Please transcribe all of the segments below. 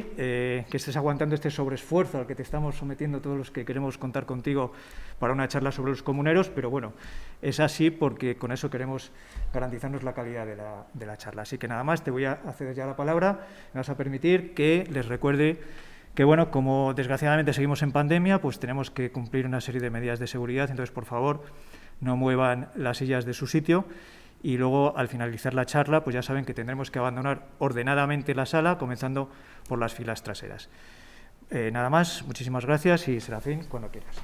que estés aguantando este sobreesfuerzo al que te estamos sometiendo todos los que queremos contar contigo para una charla sobre los comuneros, pero bueno, es así porque con eso queremos garantizarnos la calidad de la charla. Así que nada más, te voy a ceder ya la palabra, me vas a permitir que les recuerde que, bueno, como desgraciadamente seguimos en pandemia, pues tenemos que cumplir una serie de medidas de seguridad, entonces, por favor, no muevan las sillas de su sitio. Y luego, al finalizar la charla, pues ya saben que tendremos que abandonar ordenadamente la sala, comenzando por las filas traseras. Nada más, muchísimas gracias y Serafín, cuando quieras.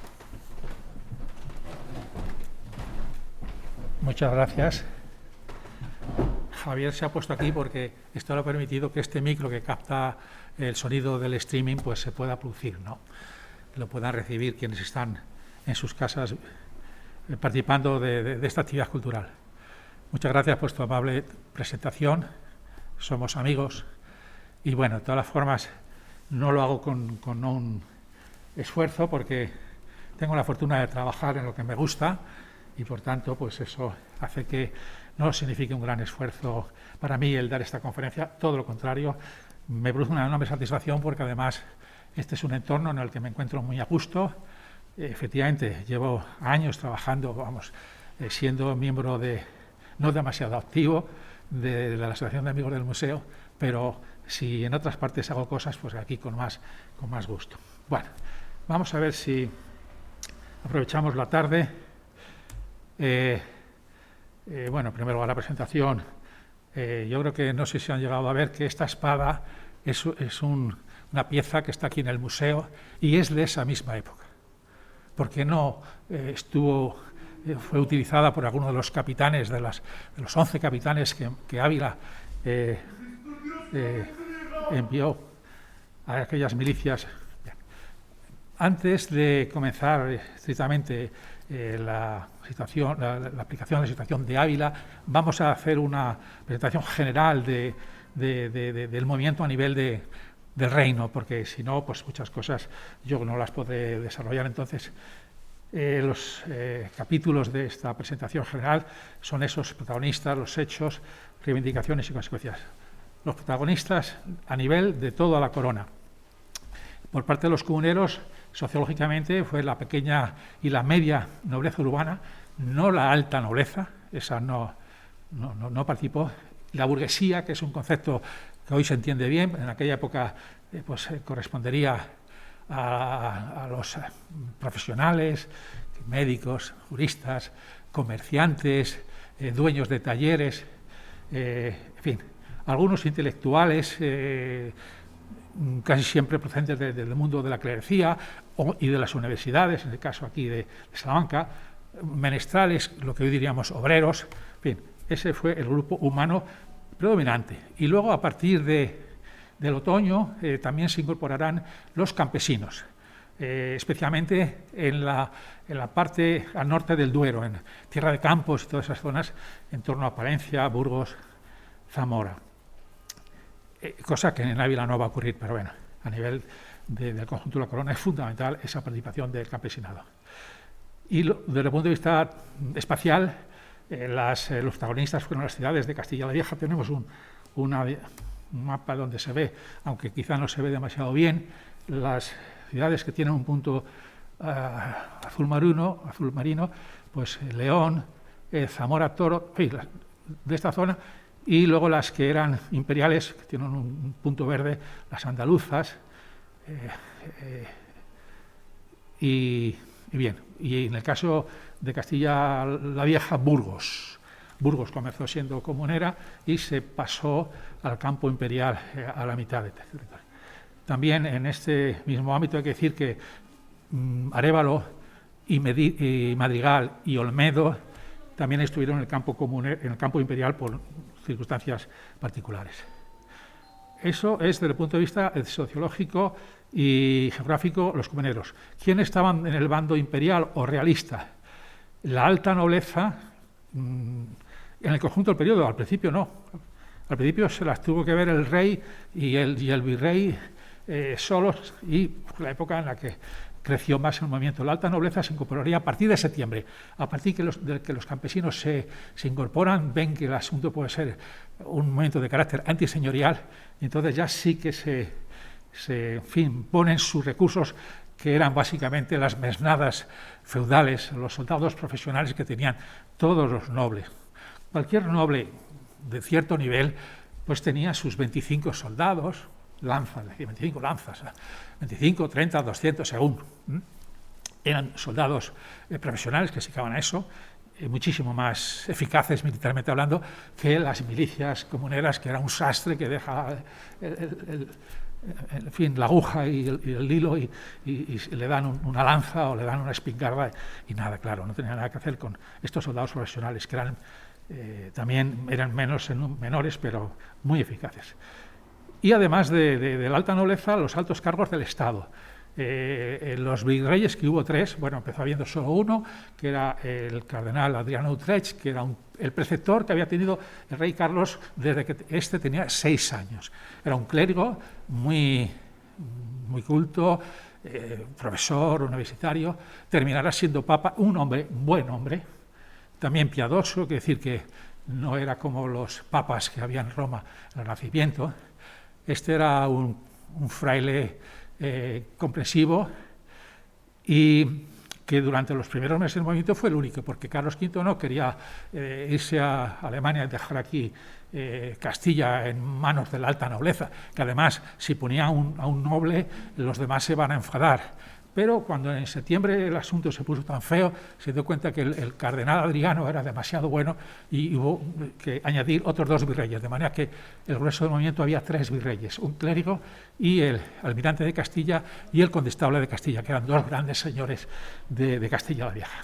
Muchas gracias. Javier se ha puesto aquí porque esto lo ha permitido que este micro que capta el sonido del streaming pues se pueda producir, ¿no? Lo puedan recibir quienes están en sus casas participando de esta actividad cultural. Muchas gracias por tu amable presentación. Somos amigos y, bueno, de todas las formas, no lo hago con un esfuerzo porque tengo la fortuna de trabajar en lo que me gusta y, por tanto, pues eso hace que no signifique un gran esfuerzo para mí el dar esta conferencia. Todo lo contrario, me produce una enorme satisfacción porque, además, este es un entorno en el que me encuentro muy a gusto. Efectivamente, llevo años trabajando, siendo miembro no demasiado activo de la Asociación de Amigos del Museo, pero si en otras partes hago cosas, pues aquí con más gusto. Bueno, vamos a ver si aprovechamos la tarde. Bueno, primero a la presentación. Yo creo que no sé si han llegado a ver que esta espada es una pieza que está aquí en el museo y es de esa misma época, porque no fue utilizada por alguno de los capitanes, de los 11 capitanes que Ávila envió a aquellas milicias. Antes de comenzar estrictamente la aplicación de la situación de Ávila, vamos a hacer una presentación general del movimiento a nivel del reino, porque si no, pues muchas cosas yo no las podré desarrollar. Entonces, los capítulos de esta presentación general son esos protagonistas, los hechos, reivindicaciones y consecuencias. Los protagonistas a nivel de toda la corona. Por parte de los comuneros, sociológicamente, fue la pequeña y la media nobleza urbana, no la alta nobleza, esa no participó. La burguesía, que es un concepto que hoy se entiende bien, en aquella época correspondería a los profesionales, médicos, juristas, comerciantes, dueños de talleres, en fin, algunos intelectuales casi siempre procedentes del mundo de la clerecía y de las universidades, en el caso aquí de Salamanca, menestrales, lo que hoy diríamos obreros, en fin, ese fue el grupo humano predominante. Y luego, a partir del otoño, también se incorporarán los campesinos, especialmente en la parte al norte del Duero, en Tierra de Campos y todas esas zonas en torno a Palencia, Burgos, Zamora. Cosa que en Ávila no va a ocurrir, pero bueno, a nivel del conjunto de la corona es fundamental esa participación del campesinado. Y desde el punto de vista espacial, los protagonistas fueron las ciudades de Castilla la Vieja. Tenemos un mapa donde se ve, aunque quizá no se ve demasiado bien, las ciudades que tienen un punto azul marino, pues León, Zamora, Toro, en fin, de esta zona, y luego las que eran imperiales, que tienen un punto verde, las andaluzas, y bien, y en el caso de Castilla la Vieja, Burgos. Burgos comenzó siendo comunera y se pasó al campo imperial a la mitad del territorio. También en este mismo ámbito hay que decir que Arévalo y Madrigal y Olmedo también estuvieron en el campo imperial por circunstancias particulares. Eso es desde el punto de vista sociológico y geográfico, los comuneros. ¿Quiénes estaban en el bando imperial o realista? La alta nobleza, en el conjunto del periodo, al principio no. Al principio se las tuvo que ver el rey y el virrey solos, y fue la época en la que creció más el movimiento. La alta nobleza se incorporaría a partir de septiembre. A partir de que los campesinos se incorporan, ven que el asunto puede ser un movimiento de carácter antiseñorial, y entonces ya sí que se en fin, ponen sus recursos, que eran básicamente las mesnadas feudales, los soldados profesionales que tenían todos los nobles. Cualquier noble de cierto nivel pues tenía sus 25 soldados, lanzas, 25 lanzas, 25, 30, 200 según. Eran soldados profesionales que se dedicaban a eso, muchísimo más eficaces militarmente hablando que las milicias comuneras, que era un sastre que deja en fin, la aguja y el hilo y le dan una lanza o le dan una espingarda y nada, claro, no tenía nada que hacer con estos soldados profesionales que eran también eran menores, pero muy eficaces. Y además de la alta nobleza, los altos cargos del Estado. Los virreyes, que hubo 3, bueno, empezó habiendo solo uno, que era el cardenal Adriano Utrecht, que era el preceptor que había tenido el rey Carlos desde que este tenía 6 años. Era un clérigo muy culto, profesor, universitario, terminará siendo papa, un hombre, buen hombre, también piadoso, que decir que no era como los papas que había en Roma en el Renacimiento. Este era un fraile comprensivo y que durante los primeros meses del movimiento fue el único, porque Carlos V no quería irse a Alemania y dejar aquí Castilla en manos de la alta nobleza, que además si ponía a un noble los demás se van a enfadar. Pero cuando en septiembre el asunto se puso tan feo, se dio cuenta que el cardenal Adriano era demasiado bueno y hubo que añadir otros 2 virreyes, de manera que el grueso del movimiento había 3 virreyes, un clérigo y el almirante de Castilla y el condestable de Castilla, que eran 2 grandes señores de Castilla la Vieja.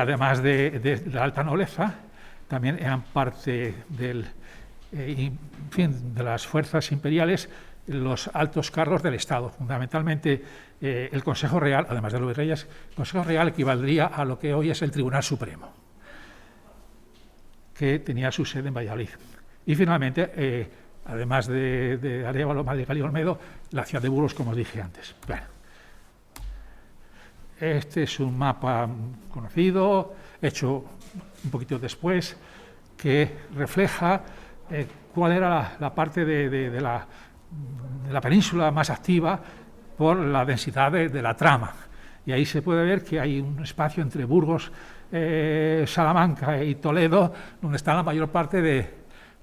Además de la alta nobleza, también eran parte de las fuerzas imperiales los altos cargos del Estado, fundamentalmente el Consejo Real, además de los virreyes, el Consejo Real equivaldría a lo que hoy es el Tribunal Supremo, que tenía su sede en Valladolid. Y finalmente, además de Arévalo, Madrigal y Olmedo, la ciudad de Burgos, como os dije antes. Bueno, este es un mapa conocido, hecho un poquito después, que refleja cuál era la parte de la península más activa por la densidad de la trama. Y ahí se puede ver que hay un espacio entre Burgos, Salamanca y Toledo, donde está la mayor parte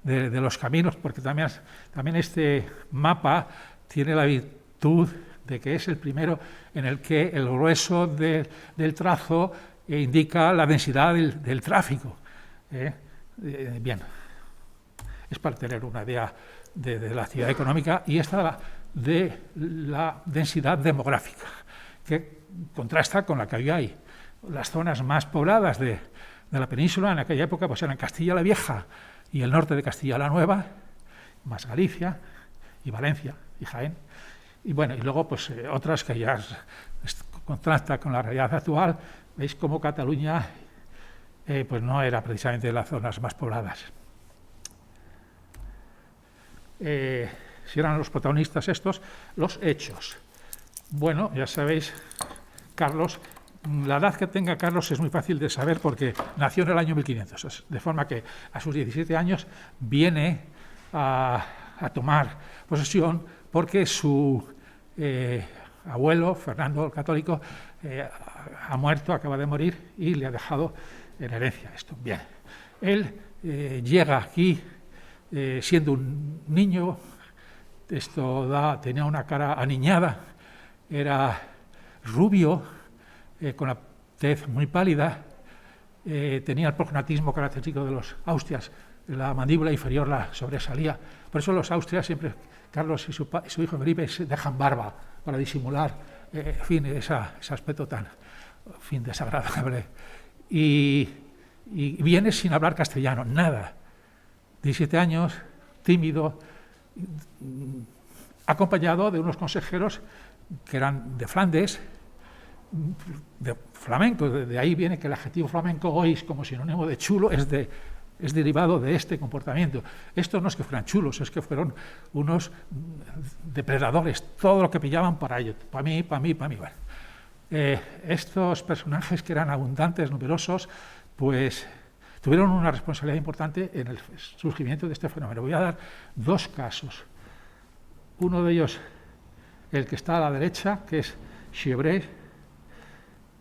de los caminos, porque también este mapa tiene la virtud de que es el primero en el que el grueso del trazo indica la densidad del tráfico. Bien, es para tener una idea de la actividad económica y esta de la densidad demográfica, que contrasta con la que había ahí. Las zonas más pobladas de la península en aquella época pues eran Castilla la Vieja y el norte de Castilla la Nueva, más Galicia y Valencia y Jaén. Y bueno, y luego pues otras que ya contrasta con la realidad actual. Veis cómo Cataluña pues no era precisamente de las zonas más pobladas. Si eran los protagonistas estos, los hechos. Bueno, ya sabéis, Carlos, la edad que tenga Carlos es muy fácil de saber porque nació en el año 1500, de forma que a sus 17 años viene a tomar posesión porque su abuelo, Fernando el Católico, ha muerto, acaba de morir y le ha dejado en herencia esto. Bien, él llega aquí siendo un niño, tenía una cara aniñada, era rubio, con la tez muy pálida, tenía el prognatismo característico de los Austrias, la mandíbula inferior la sobresalía. Por eso los Austrias siempre, Carlos y su hijo Felipe, se dejan barba para disimular ese aspecto tan desagradable. Y viene sin hablar castellano, nada. 17 años, tímido, acompañado de unos consejeros que eran de Flandes, de flamenco. De ahí viene que el adjetivo flamenco hoy, como sinónimo de chulo, es derivado de este comportamiento. Estos no es que fueran chulos, es que fueron unos depredadores, todo lo que pillaban para ellos, para mí. Bueno, estos personajes que eran abundantes, numerosos, pues tuvieron una responsabilidad importante en el surgimiento de este fenómeno. Voy a dar 2 casos. Uno de ellos, el que está a la derecha, que es Chevreuse.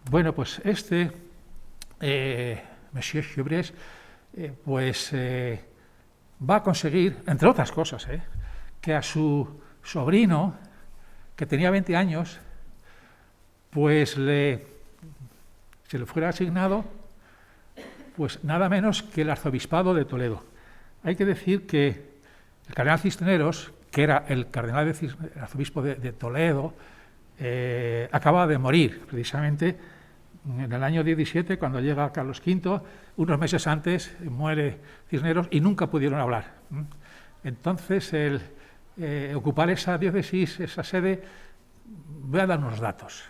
Bueno, pues Monsieur Chevreuse, va a conseguir, entre otras cosas, que a su sobrino, que tenía 20 años, pues se le fuera asignado pues nada menos que el arzobispado de Toledo. Hay que decir que el cardenal Cisneros, que era el arzobispo de Toledo, acaba de morir precisamente en el año 17, cuando llega Carlos V. Unos meses antes muere Cisneros y nunca pudieron hablar. Entonces, ocupar esa diócesis, esa sede, voy a dar unos datos.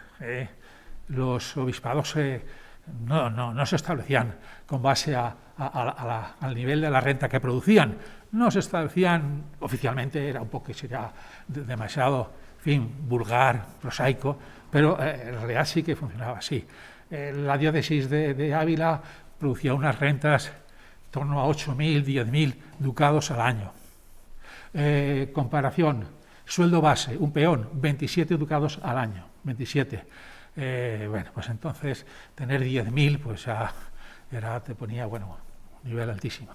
Los obispados no se establecían con base al nivel de la renta que producían. No se establecían oficialmente, era un poco sería demasiado, en fin, vulgar, prosaico, pero en realidad sí que funcionaba así. La diócesis de Ávila producía unas rentas en torno a 8.000, 10.000 ducados al año. Comparación, sueldo base, un peón, 27 ducados al año, 27. Bueno, pues entonces tener 10.000 pues ya te ponía, bueno, un nivel altísimo.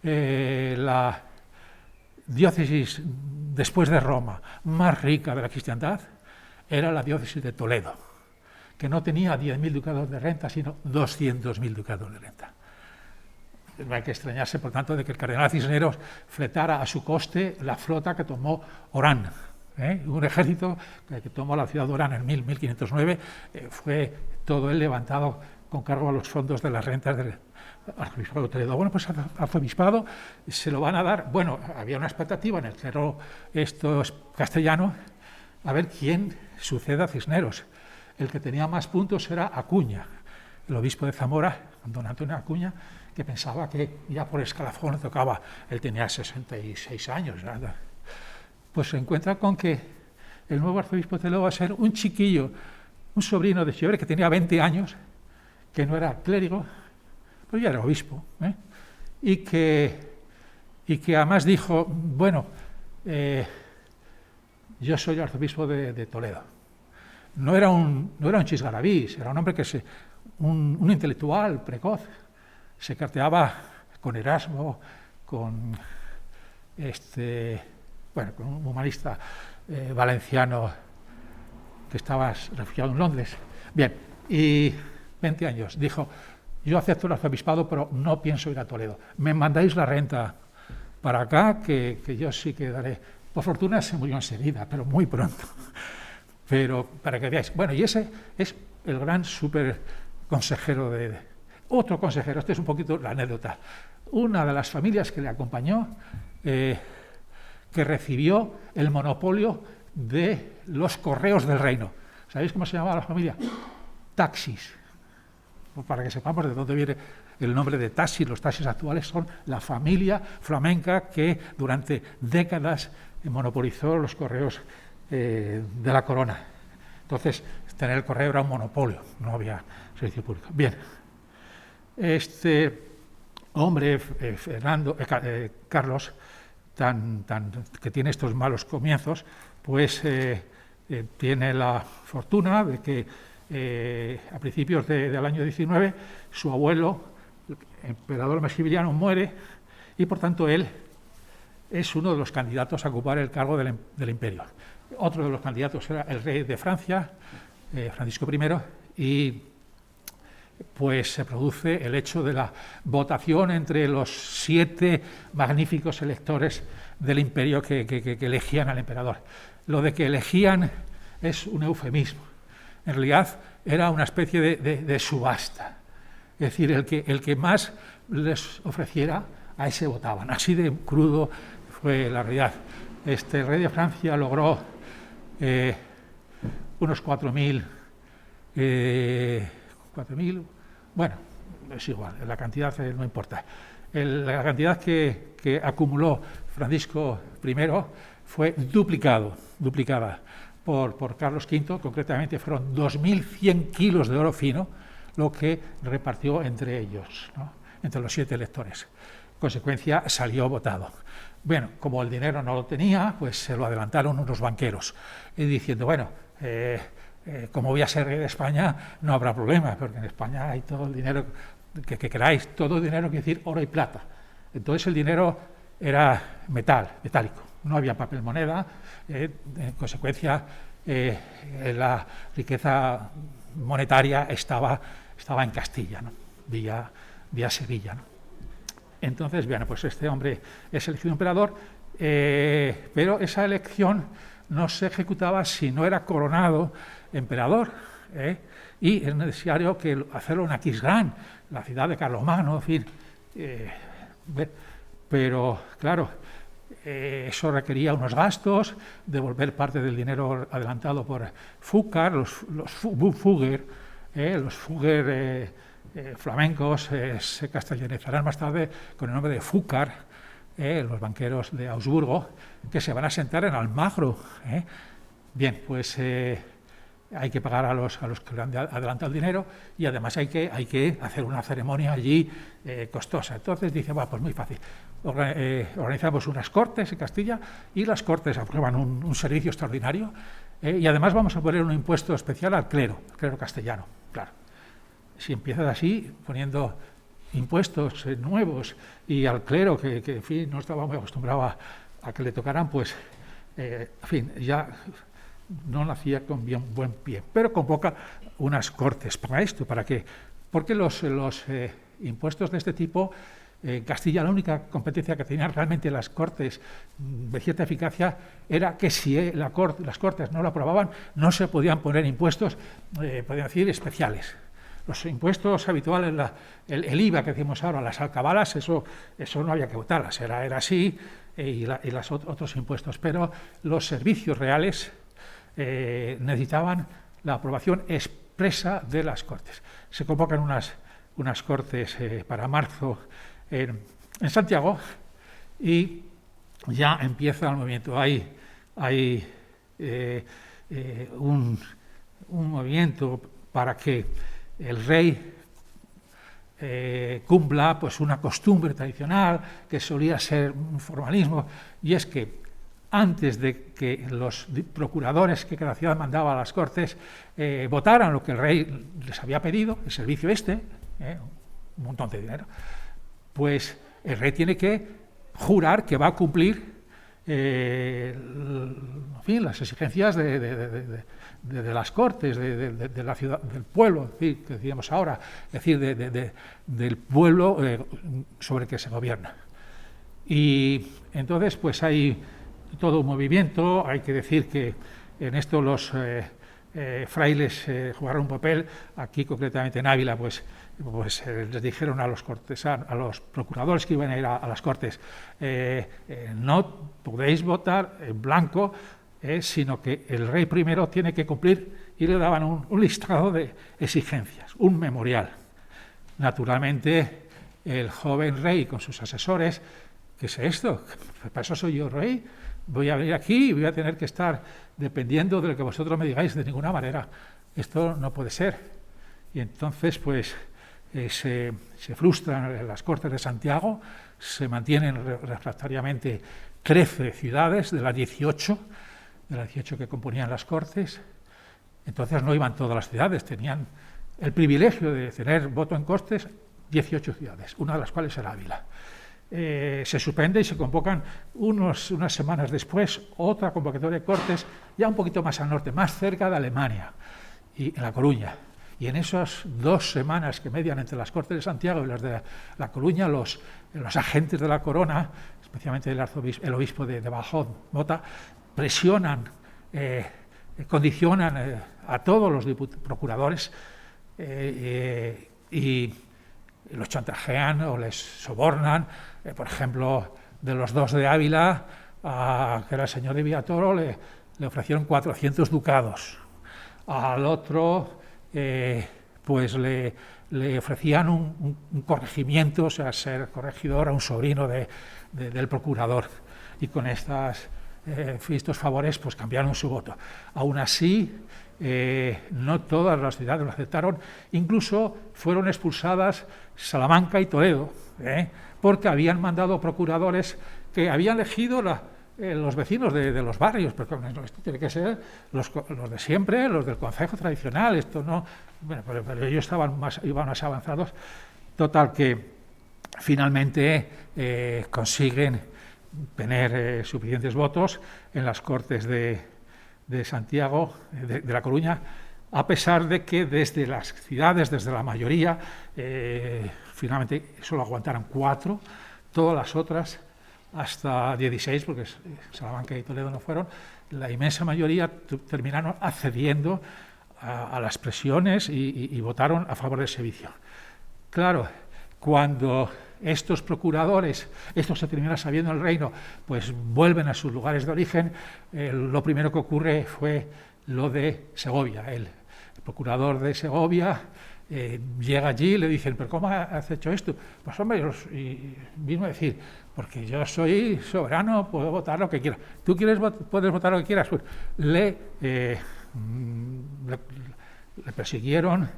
La diócesis después de Roma más rica de la cristiandad era la diócesis de Toledo, que no tenía 10.000 ducados de renta, sino 200.000 ducados de renta. No hay que extrañarse, por tanto, de que el cardenal Cisneros fletara a su coste la flota que tomó Orán. Un ejército que tomó la ciudad de Orán en 1509, fue todo él levantado con cargo a los fondos de las rentas del arzobispado de Toledo. Bueno, pues al arzobispado se lo van a dar. Bueno, había una expectativa en el clero castellano, a ver quién suceda a Cisneros. El que tenía más puntos era Acuña, el obispo de Zamora, don Antonio Acuña, que pensaba que ya por escalafón le tocaba. Él tenía 66 años, ¿verdad? Pues se encuentra con que el nuevo arzobispo de Toledo va a ser un chiquillo, un sobrino de Chevreuse que tenía 20 años, que no era clérigo, pero ya era obispo, y que además dijo, bueno, yo soy arzobispo de Toledo. No era un chisgarabís, era un hombre un intelectual precoz. Se carteaba con Erasmo, con un humanista valenciano que estaba refugiado en Londres. Bien, y 20 años. Dijo, yo acepto el arzobispado, pero no pienso ir a Toledo. Me mandáis la renta para acá, que yo sí que daré. Por fortuna se murió enseguida, pero muy pronto. Pero para que veáis. Bueno, y ese es el gran súper consejero otro consejero, este es un poquito la anécdota. Una de las familias que le acompañó, que recibió el monopolio de los correos del reino. ¿Sabéis cómo se llamaba la familia? Taxis. Para que sepamos de dónde viene el nombre de taxis. Los taxis actuales son la familia flamenca que durante décadas monopolizó los correos de la corona. Entonces, tener el correo era un monopolio, no había servicio público. Bien, este hombre, Carlos, que tiene estos malos comienzos, pues tiene la fortuna de que a principios del año 19 su abuelo, el emperador Maximiliano, muere y por tanto él es uno de los candidatos a ocupar el cargo del imperio. Otro de los candidatos era el rey de Francia, Francisco I, y pues se produce el hecho de la votación entre los 7 magníficos electores del imperio que elegían al emperador. Lo de que elegían es un eufemismo. En realidad era una especie de subasta. Es decir, el que más les ofreciera, a ese votaban. Así de crudo fue la realidad. El rey de Francia logró unos 4.000, bueno, es igual, la cantidad no importa. La cantidad que acumuló Francisco I fue duplicada por Carlos V, concretamente fueron 2.100 kilos de oro fino, lo que repartió entre ellos, ¿no? Entre los 7 electores. En consecuencia, salió votado. Bueno, como el dinero no lo tenía, pues se lo adelantaron unos banqueros, y diciendo, bueno, como voy a ser rey de España, no habrá problema, porque en España hay todo el dinero que queráis, todo el dinero quiere decir oro y plata. Entonces el dinero era metálico, no había papel moneda, en consecuencia la riqueza monetaria estaba en Castilla, ¿no? vía Sevilla, ¿no? Entonces, bueno, pues este hombre es elegido emperador, pero esa elección no se ejecutaba si no era coronado emperador, y es necesario hacerlo en Aquisgrán, la ciudad de Carlomagno, en fin. Pero, claro, eso requería unos gastos, devolver parte del dinero adelantado por Fúcar, los Fugger, flamencos se castellanizarán más tarde con el nombre de Fúcar, los banqueros de Augsburgo, que se van a sentar en Almagro. Bien, pues hay que pagar a los que le han adelantado el dinero, y además hay que hacer una ceremonia allí costosa. Entonces dice, pues muy fácil, organizamos unas cortes en Castilla, y las cortes aprueban un servicio extraordinario, y además vamos a poner un impuesto especial al clero castellano, claro. Si empiezas así, poniendo impuestos nuevos y al clero, que en fin, no estaba muy acostumbrado a que le tocaran, pues, en fin, ya no nacía con buen pie. Pero convoca unas cortes para esto, porque los impuestos de este tipo, en Castilla la única competencia que tenían realmente las cortes de cierta eficacia era que si las cortes no lo aprobaban, no se podían poner impuestos, podrían decir, especiales. Los impuestos habituales, el IVA que decimos ahora, las alcabalas, eso no había que votarlas, era así, y los otros impuestos. Pero los servicios reales necesitaban la aprobación expresa de las Cortes. Se convocan unas Cortes para marzo en Santiago, y ya empieza el movimiento. Hay un movimiento para que el rey cumpla pues una costumbre tradicional que solía ser un formalismo, y es que antes de que los procuradores que cada ciudad mandaba a las Cortes votaran lo que el rey les había pedido, el servicio un montón de dinero, pues el rey tiene que jurar que va a cumplir en fin, las exigencias de las Cortes, de la ciudad, del pueblo, que decíamos ahora, es decir, del pueblo sobre el que se gobierna. Y entonces, pues hay todo un movimiento. Hay que decir que en esto los frailes jugaron un papel. Aquí, concretamente en Ávila, pues les dijeron a los cortesanos, a los procuradores que iban a ir a las Cortes, no podéis votar en blanco, sino que el rey primero tiene que cumplir, y le daban un listado de exigencias, un memorial. Naturalmente, el joven rey con sus asesores, ¿qué es esto? ¿Para eso soy yo rey? Voy a venir aquí y voy a tener que estar dependiendo de lo que vosotros me digáis. De ninguna manera, esto no puede ser. Y entonces, pues, se frustran las Cortes de Santiago, se mantienen refractariamente 13 ciudades de las 18 que componían las Cortes. Entonces no iban todas las ciudades, tenían el privilegio de tener voto en Cortes 18 ciudades, una de las cuales era Ávila. Se suspende y se convocan unas semanas después otra convocatoria de Cortes, ya un poquito más al norte, más cerca de Alemania, y en La Coruña. Y en esas 2 semanas que median entre las Cortes de Santiago y las de La Coruña, los agentes de la corona, especialmente el obispo de Badajoz, Mota, presionan, condicionan a todos los procuradores y los chantajean o les sobornan. Por ejemplo, de los 2 de Ávila, que era el señor de Villatoro, le ofrecieron 400 ducados. Al otro, pues le ofrecían un corregimiento, o sea, ser corregidor a un sobrino del procurador. Y con estos favores, pues cambiaron su voto. Aún así, no todas las ciudades lo aceptaron. Incluso fueron expulsadas Salamanca y Toledo, porque habían mandado procuradores que habían elegido los vecinos de los barrios, porque esto tiene que ser los de siempre, los del concejo tradicional, esto no... Bueno, pero ellos iban más avanzados. Total, que finalmente consiguen tener suficientes votos en las Cortes de Santiago, de La Coruña, a pesar de que desde las ciudades, desde la mayoría, finalmente solo aguantaron 4, todas las otras, hasta 16, porque Salamanca y Toledo no fueron, la inmensa mayoría terminaron accediendo a las presiones y votaron a favor del servicio. Claro, cuando estos procuradores, esto se termina sabiendo en el reino, pues vuelven a sus lugares de origen, lo primero que ocurre fue lo de Segovia. El procurador de Segovia llega allí y le dicen, ¿pero cómo has hecho esto? Pues hombre, y mismo decir, porque yo soy soberano, puedo votar lo que quiera. ¿Tú puedes votar lo que quieras? Pues le persiguieron.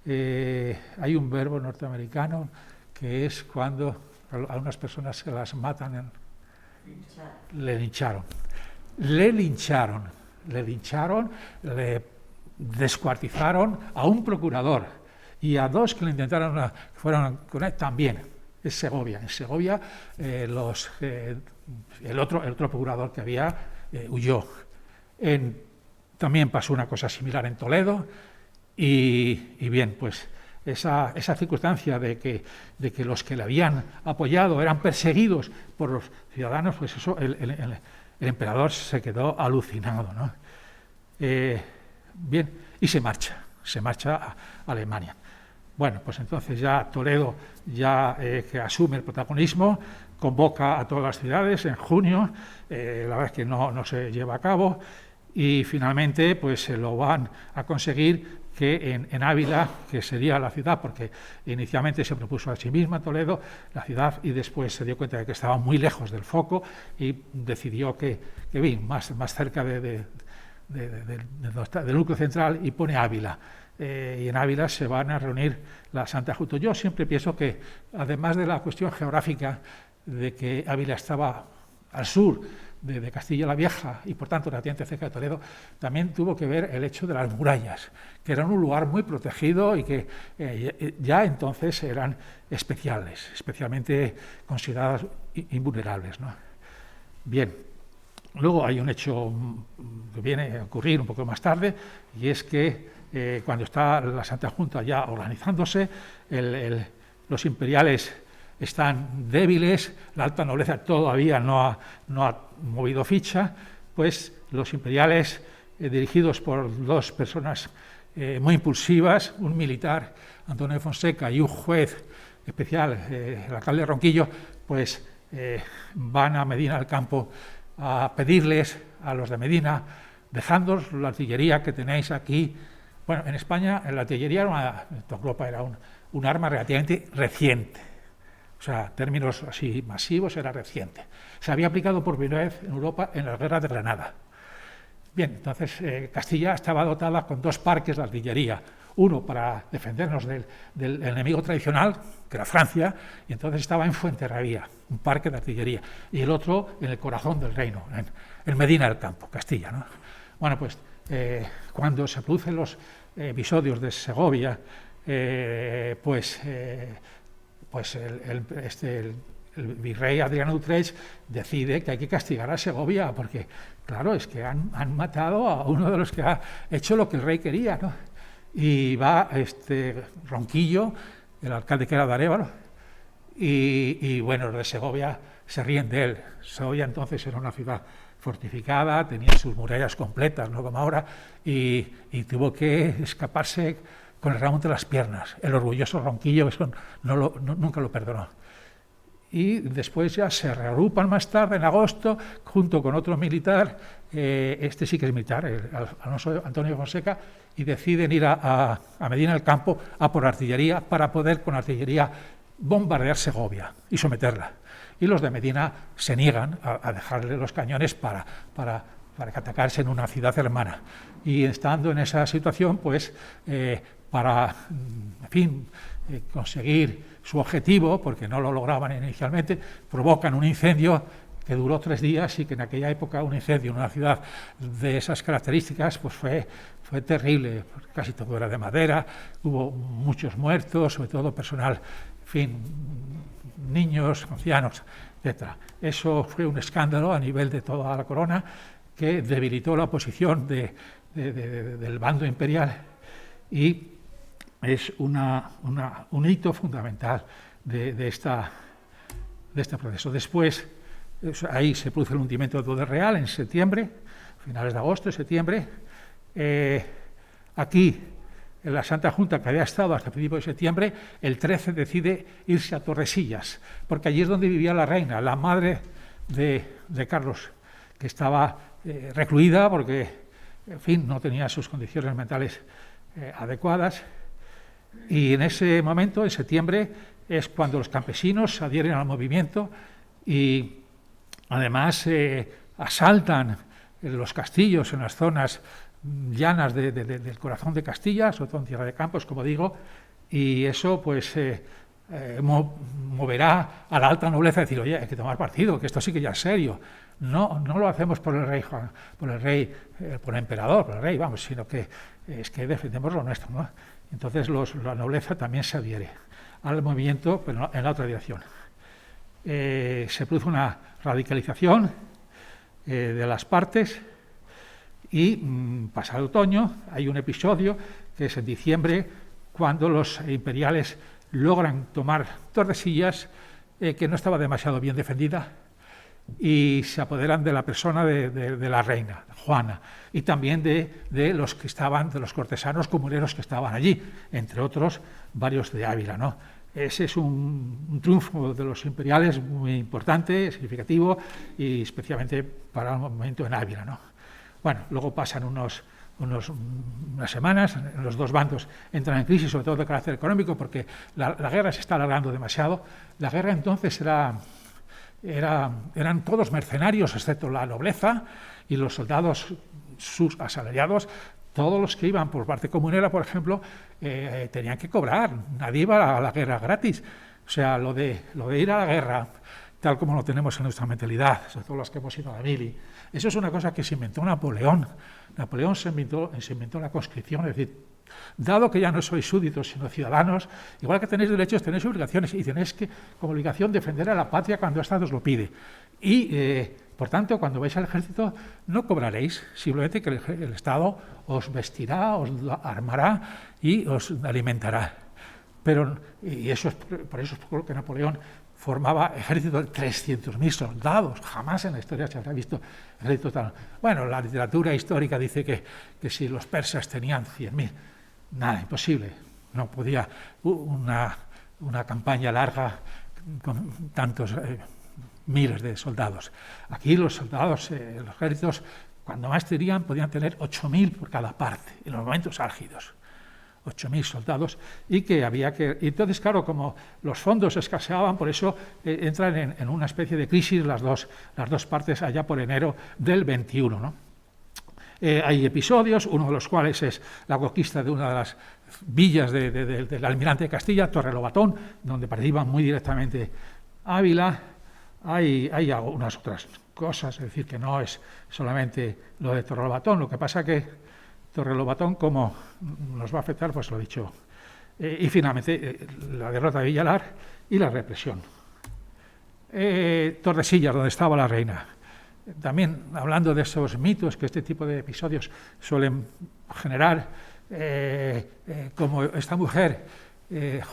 Hay un verbo norteamericano que es cuando a unas personas se las matan. Le lincharon, le descuartizaron a un procurador y a 2 que le intentaron, fueron con él también. Es Segovia. En Segovia el otro procurador que había huyó. También pasó una cosa similar en Toledo y bien, pues esa circunstancia de que los que le habían apoyado eran perseguidos por los ciudadanos, pues eso el emperador se quedó alucinado, ¿no? Bien, y se marcha a Alemania. Bueno, pues entonces ya Toledo, que asume el protagonismo, convoca a todas las ciudades en junio, la verdad es que no se lleva a cabo, y finalmente pues se lo van a conseguir que en Ávila, que sería la ciudad, porque inicialmente se propuso a sí misma Toledo, la ciudad, y después se dio cuenta de que estaba muy lejos del foco y decidió que bien, más cerca del núcleo central, y pone Ávila. Y en Ávila se van a reunir la Santa Junta. Yo siempre pienso que, además de la cuestión geográfica de que Ávila estaba al sur de Castilla la Vieja y por tanto relativamente cerca de Toledo, también tuvo que ver el hecho de las murallas, que eran un lugar muy protegido y que ya entonces eran especialmente consideradas invulnerables, ¿no? Bien, luego hay un hecho que viene a ocurrir un poco más tarde, y es que cuando está la Santa Junta ya organizándose, los imperiales están débiles, la alta nobleza todavía no ha movido ficha, pues los imperiales, dirigidos por 2 personas muy impulsivas, un militar, Antonio de Fonseca, y un juez especial, el alcalde Ronquillo, pues van a Medina del Campo a pedirles a los de Medina, dejándoos la artillería que tenéis aquí. Bueno, en España la artillería en toda Europa era un arma relativamente reciente. O sea, términos así masivos, era reciente. Se había aplicado por primera vez en Europa en las guerras de Granada. Bien, entonces Castilla estaba dotada con 2 parques de artillería. Uno para defendernos del enemigo tradicional, que era Francia, y entonces estaba en Fuenterrabía, un parque de artillería. Y el otro en el corazón del reino, en Medina del Campo, Castilla, ¿no? Bueno, pues cuando se producen los episodios de Segovia, pues el virrey Adriano Utrecht decide que hay que castigar a Segovia, porque, claro, es que han matado a uno de los que ha hecho lo que el rey quería, ¿no? Y va Ronquillo, el alcalde que era de Arévalo, y bueno, los de Segovia se ríen de él. Segovia entonces era una ciudad fortificada, tenía sus murallas completas, no como ahora, y tuvo que escaparse con el ramo entre las piernas. El orgulloso Ronquillo eso nunca lo perdonó. Y después ya se reagrupan más tarde, en agosto, junto con otro militar, este sí que es militar, Alonso Antonio Fonseca, y deciden ir a Medina del Campo a por artillería, para poder con artillería bombardear Segovia y someterla. Y los de Medina se niegan a dejarle los cañones para que atacarse en una ciudad hermana. Y estando en esa situación, pues para, en fin, conseguir su objetivo, porque no lo lograban inicialmente, provocan un incendio que duró 3 días y que en aquella época un incendio en una ciudad de esas características pues fue terrible, casi todo era de madera, hubo muchos muertos, sobre todo personal, en fin, niños, ancianos, etc. Eso fue un escándalo a nivel de toda la corona que debilitó la posición del bando imperial y es un hito fundamental de este proceso. Después, ahí se produce el hundimiento de poder real en septiembre, finales de agosto, septiembre. Aquí, en la Santa Junta, que había estado hasta el principio de septiembre, el 13 decide irse a Tordesillas, porque allí es donde vivía la reina, la madre de Carlos, que estaba recluida porque, en fin, no tenía sus condiciones mentales adecuadas. Y en ese momento, en septiembre, es cuando los campesinos se adhieren al movimiento y además asaltan los castillos en las zonas llanas del corazón de Castilla, sobre todo en Tierra de Campos, como digo, y eso pues moverá a la alta nobleza a decir, oye, hay que tomar partido, que esto sí que ya es serio. No lo hacemos por el rey Juan, por el emperador, por el rey, vamos, sino que es que defendemos lo nuestro, ¿no? Entonces la nobleza también se adhiere al movimiento, pero en la otra dirección. Se produce una radicalización de las partes y pasado otoño hay un episodio que es en diciembre cuando los imperiales logran tomar Tordesillas, que no estaba demasiado bien defendida, y se apoderan de la persona de la reina, Juana, y también de los que estaban, de los cortesanos comuneros que estaban allí, entre otros varios de Ávila, ¿no? Ese es un triunfo de los imperiales muy importante, significativo, y especialmente para el momento en Ávila, ¿no? Bueno, luego pasan unas semanas, los dos bandos entran en crisis, sobre todo de carácter económico, porque la guerra se está alargando demasiado. La guerra entonces eran todos mercenarios, excepto la nobleza y los soldados sus asalariados. Todos los que iban por parte comunera, por ejemplo, tenían que cobrar. Nadie iba a la guerra gratis. O sea, lo de ir a la guerra, tal como lo tenemos en nuestra mentalidad, sobre todo los que hemos ido a la mili, eso es una cosa que se inventó Napoleón. Napoleón se inventó la conscripción, es decir, dado que ya no sois súbditos, sino ciudadanos, igual que tenéis derechos, tenéis obligaciones, y tenéis que, como obligación, defender a la patria cuando Estado os lo pide. Y, por tanto, cuando vais al ejército, no cobraréis, simplemente que el Estado os vestirá, os armará y os alimentará. Y eso es por eso es por lo que Napoleón formaba ejército de 300.000 soldados. Jamás en la historia se habrá visto ejército tan... Bueno, la literatura histórica dice que si los persas tenían 100.000, nada, imposible. No podía una campaña larga con tantos miles de soldados. Aquí los soldados, los ejércitos, cuando más tenían, podían tener 8.000 por cada parte, en los momentos álgidos. 8.000 soldados, y que había que... Y entonces, claro, como los fondos escaseaban, por eso entran en una especie de crisis las dos partes allá por enero del 21, ¿no? Hay episodios, uno de los cuales es la conquista de una de las villas del almirante de Castilla, Torrelobatón, donde participan muy directamente Ávila. Hay algunas otras cosas, es decir, que no es solamente lo de Torrelobatón, lo que pasa que Torrelobatón, como nos va a afectar, pues lo he dicho. Y finalmente, la derrota de Villalar y la represión. Tordesillas, donde estaba la reina. También hablando de esos mitos que este tipo de episodios suelen generar, como esta mujer,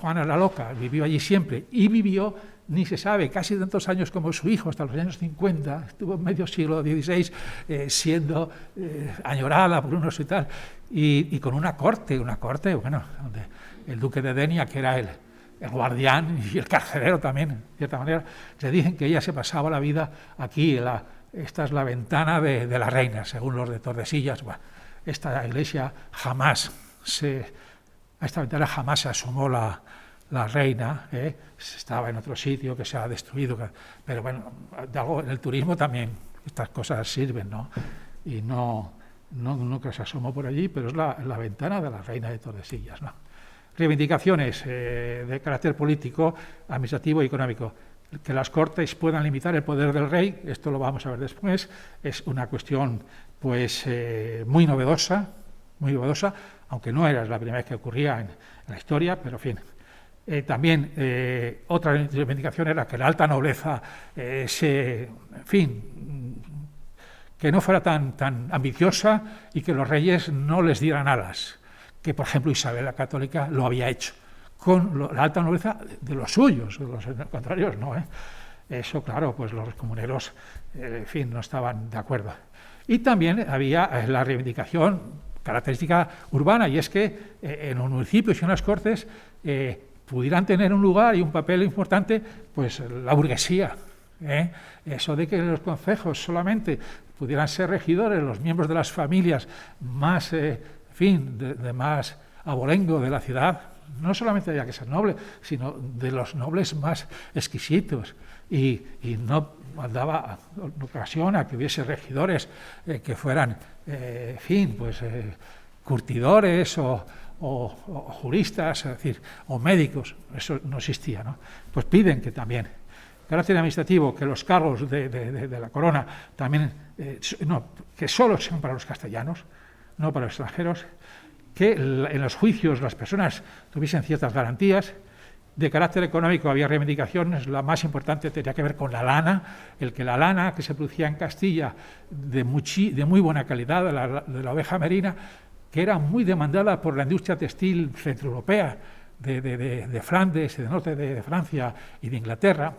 Juana la Loca, vivió allí siempre y vivió, ni se sabe, casi tantos años como su hijo, hasta los años 50, estuvo en medio siglo XVI siendo añorada por unos y tal, y con una corte, bueno, donde el duque de Denia, que era el guardián y el carcelero también, de cierta manera, se dicen que ella se pasaba la vida aquí, esta es la ventana de la reina, según los de Tordesillas. Bueno, esta iglesia jamás a esta ventana jamás se asomó la reina, estaba en otro sitio que se ha destruido, pero bueno, de algo, en el turismo también estas cosas sirven, ¿no? Y no que se asomó por allí, pero es la ventana de la reina de Tordesillas, ¿no? reivindicaciones de carácter político, administrativo y económico. Que las Cortes puedan limitar el poder del rey, esto lo vamos a ver después, es una cuestión pues muy novedosa, aunque no era la primera vez que ocurría en la historia, pero en fin. También otra reivindicación era que la alta nobleza que no fuera tan ambiciosa y que los reyes no les dieran alas, que por ejemplo Isabel la Católica lo había hecho, con la alta nobleza de los suyos, de los contrarios no. Eso, claro, pues los comuneros, no estaban de acuerdo. Y también había la reivindicación característica urbana, y es que en los municipios y en las cortes pudieran tener un lugar y un papel importante, pues la burguesía. Eso de que los concejos solamente pudieran ser regidores los miembros de las familias más, de más abolengo de la ciudad, no solamente había que ser noble, sino de los nobles más exquisitos, y no daba ocasión a que hubiese regidores que fueran, curtidores o juristas, es decir, o médicos. Eso no existía, ¿no? Pues piden que también, carácter administrativo, que los cargos de la corona también, que solo sean para los castellanos, no para los extranjeros, que en los juicios las personas tuviesen ciertas garantías. De carácter económico había reivindicaciones, la más importante tenía que ver con la lana, que la lana que se producía en Castilla de muy buena calidad, de la oveja merina, que era muy demandada por la industria textil centroeuropea de Flandes, del norte de Francia y de Inglaterra,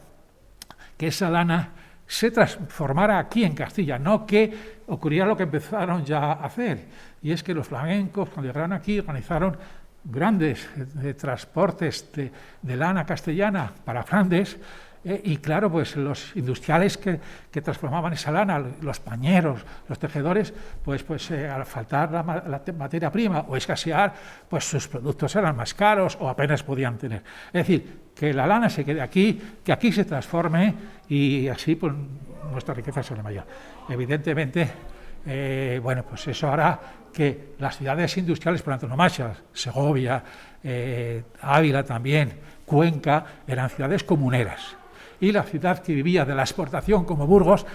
que esa lana se transformara aquí en Castilla, no que ocurriera lo que empezaron ya a hacer, y es que los flamencos, cuando llegaron aquí, organizaron grandes transportes de lana castellana para Flandes, y claro, pues los industriales que transformaban esa lana, los pañeros, los tejedores, pues al faltar la materia prima o escasear, pues sus productos eran más caros o apenas podían tener. Es decir, que la lana se quede aquí, que aquí se transforme, y así pues nuestra riqueza será mayor. Evidentemente, pues eso hará que las ciudades industriales por antonomasia, Segovia, Ávila también, Cuenca, eran ciudades comuneras. Y la ciudad que vivía de la exportación, como Burgos,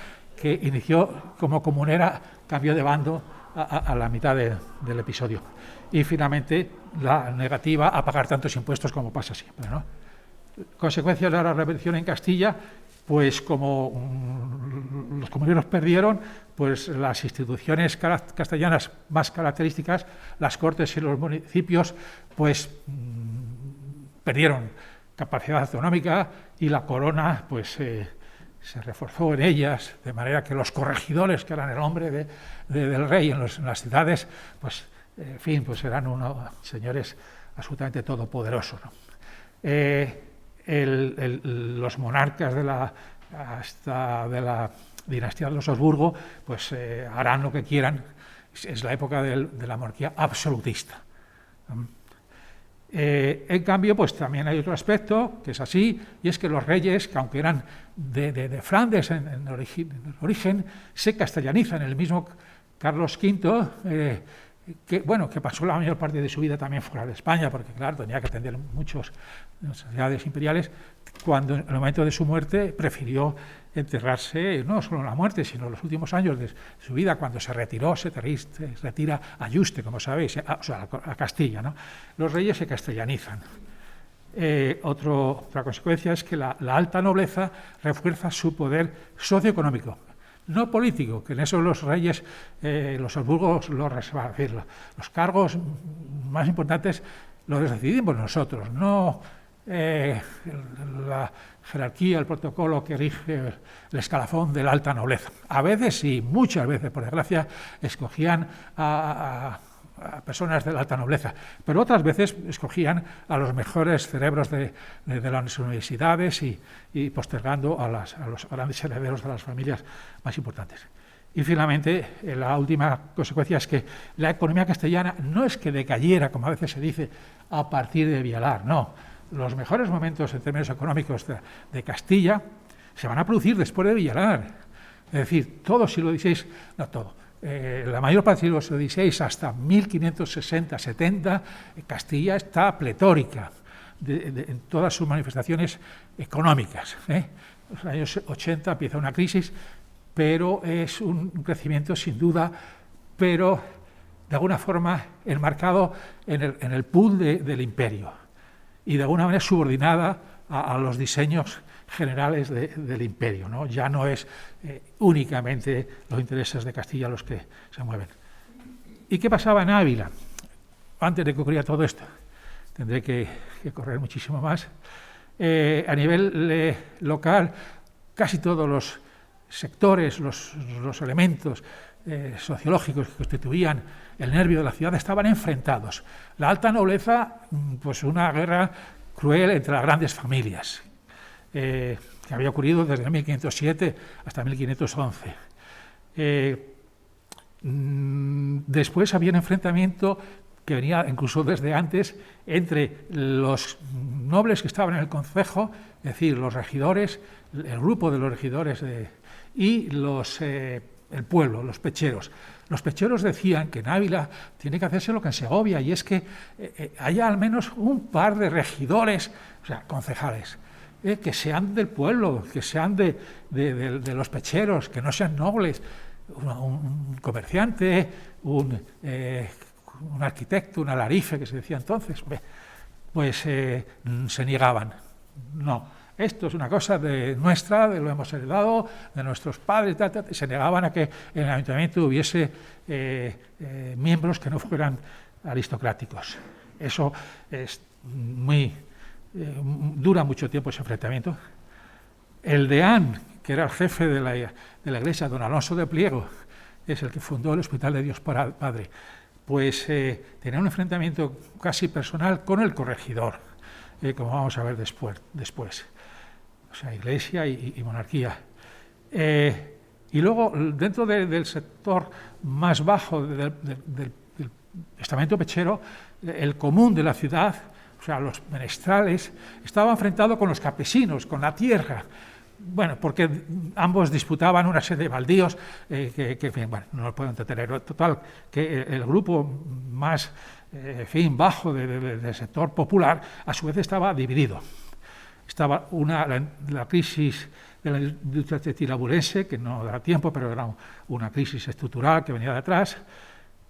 que inició como comunera, cambió de bando a la mitad del episodio. Y finalmente la negativa a pagar tantos impuestos como pasa siempre, ¿no? Consecuencias de la revolución en Castilla, pues como los comuneros perdieron, pues las instituciones castellanas más características, las cortes y los municipios, pues perdieron capacidad autonómica, y la corona pues se reforzó en ellas, de manera que los corregidores, que eran el hombre del rey en las ciudades, pues eran unos señores absolutamente todopoderosos, ¿no? Los monarcas de la dinastía de los Habsburgo pues harán lo que quieran. Es la época de la monarquía absolutista. En cambio, pues también hay otro aspecto que es así, y es que los reyes, que aunque eran de Flandes en origen, se castellanizan. El mismo Carlos V, que pasó la mayor parte de su vida también fuera de España, porque claro, tenía que atender muchas necesidades imperiales, cuando en el momento de su muerte prefirió enterrarse, no solo en la muerte, sino en los últimos años de su vida, cuando se retiró, se retira a Yuste, como sabéis, a Castilla, ¿no? Los reyes se castellanizan. Otra consecuencia es que la alta nobleza refuerza su poder socioeconómico, no político, que en eso los reyes, los Habsburgos, los cargos más importantes los decidimos nosotros, no la jerarquía, el protocolo que rige el escalafón de la alta nobleza. A veces, y muchas veces, por desgracia, escogían a personas de la alta nobleza, pero otras veces escogían a los mejores cerebros de las universidades y postergando a los grandes herederos de las familias más importantes. Y finalmente, la última consecuencia es que la economía castellana no es que decayera, como a veces se dice, a partir de Vialar, no. Los mejores momentos en términos económicos de Castilla se van a producir después de Vialar. Es decir, todo siglo XVI, no todo, la mayor parte del siglo XVI hasta 1560-70, Castilla está pletórica en todas sus manifestaciones económicas. En los años 80 empieza una crisis, pero es un crecimiento sin duda, pero de alguna forma enmarcado en el pool del imperio y de alguna manera subordinada a los diseños generales del imperio, ¿no? Ya no es únicamente los intereses de Castilla los que se mueven. ¿Y qué pasaba en Ávila? Antes de que ocurriera todo esto, tendré que correr muchísimo más. A nivel local, casi todos los sectores, los elementos sociológicos que constituían el nervio de la ciudad estaban enfrentados. La alta nobleza, pues una guerra cruel entre las grandes familias, que había ocurrido desde 1507 hasta 1511. Después había un enfrentamiento que venía incluso desde antes entre los nobles que estaban en el concejo, es decir, los regidores, el grupo de los regidores y el pueblo, los pecheros. Los pecheros decían que en Ávila tiene que hacerse lo que en Segovia, y es que haya al menos un par de regidores, o sea, concejales, que sean del pueblo, que sean de los pecheros, que no sean nobles, un comerciante, un arquitecto, un alarife, que se decía entonces, pues se negaban. No, esto es una cosa nuestra, lo hemos heredado, de nuestros padres, y se negaban a que en el ayuntamiento hubiese miembros que no fueran aristocráticos. Eso es dura mucho tiempo ese enfrentamiento. El deán, que era el jefe de la iglesia, don Alonso de Pliego, es el que fundó el Hospital de Dios Padre, pues tenía un enfrentamiento casi personal con el corregidor, como vamos a ver después. O sea, iglesia y monarquía. Y luego, dentro del sector más bajo del estamento pechero, el común de la ciudad, o sea, los menestrales, estaba enfrentado con los campesinos, con la tierra. Bueno, porque ambos disputaban una serie de baldíos bueno, no lo puedo entretener. Total, que el grupo más bajo del sector popular, a su vez estaba dividido. Estaba la crisis de la industria textil-abulense, que no da tiempo, pero era una crisis estructural que venía de atrás.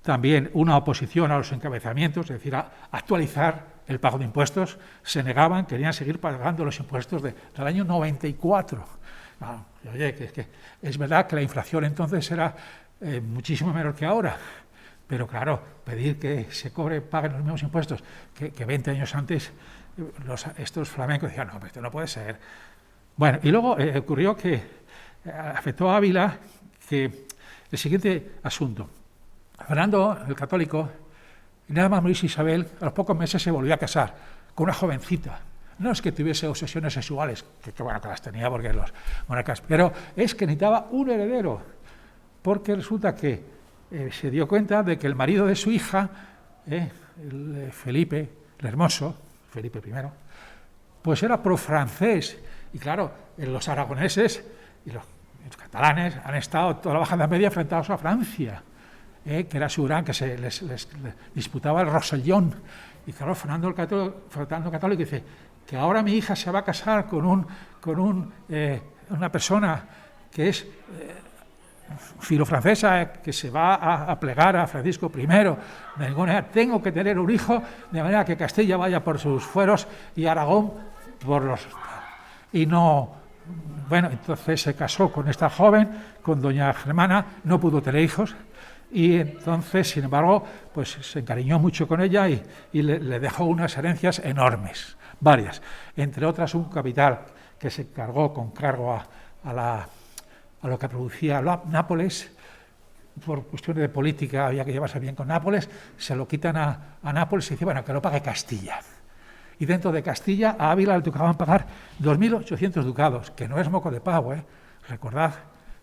También una oposición a los encabezamientos, es decir, a actualizar el pago de impuestos. Se negaban, querían seguir pagando los impuestos del año 94. Oye, que es verdad que la inflación entonces era muchísimo menor que ahora, pero claro, pedir que se paguen los mismos impuestos que 20 años antes, estos flamencos decían, no, pero esto no puede ser. Bueno, y luego ocurrió que afectó a Ávila que el siguiente asunto. Fernando, el católico, nada más morirse Isabel, a los pocos meses se volvió a casar con una jovencita. No es que tuviese obsesiones sexuales, que bueno, que las tenía porque los monarcas, pero es que necesitaba un heredero, porque resulta que se dio cuenta de que el marido de su hija, Felipe, el hermoso, Felipe I, pues era profrancés. Y claro, los aragoneses y los catalanes han estado toda la Baja Edad Media enfrentados a Francia, que era su gran, que les disputaba el Rosellón. Y claro, Fernando el católico dice que ahora mi hija se va a casar con una persona que es filofrancesa, que se va a plegar a Francisco I. De ninguna manera tengo que tener un hijo, de manera que Castilla vaya por sus fueros y Aragón por los... Y no... Bueno, entonces se casó con esta joven, con doña Germana, no pudo tener hijos, y entonces, sin embargo, pues se encariñó mucho con ella y le dejó unas herencias enormes, varias, entre otras un capital que se cargó con cargo a lo que producía Nápoles. Por cuestiones de política había que llevarse bien con Nápoles, se lo quitan a Nápoles y dice, bueno, que lo pague Castilla. Y dentro de Castilla, a Ávila le tocaban pagar 2.800 ducados, que no es moco de pavo, Recordad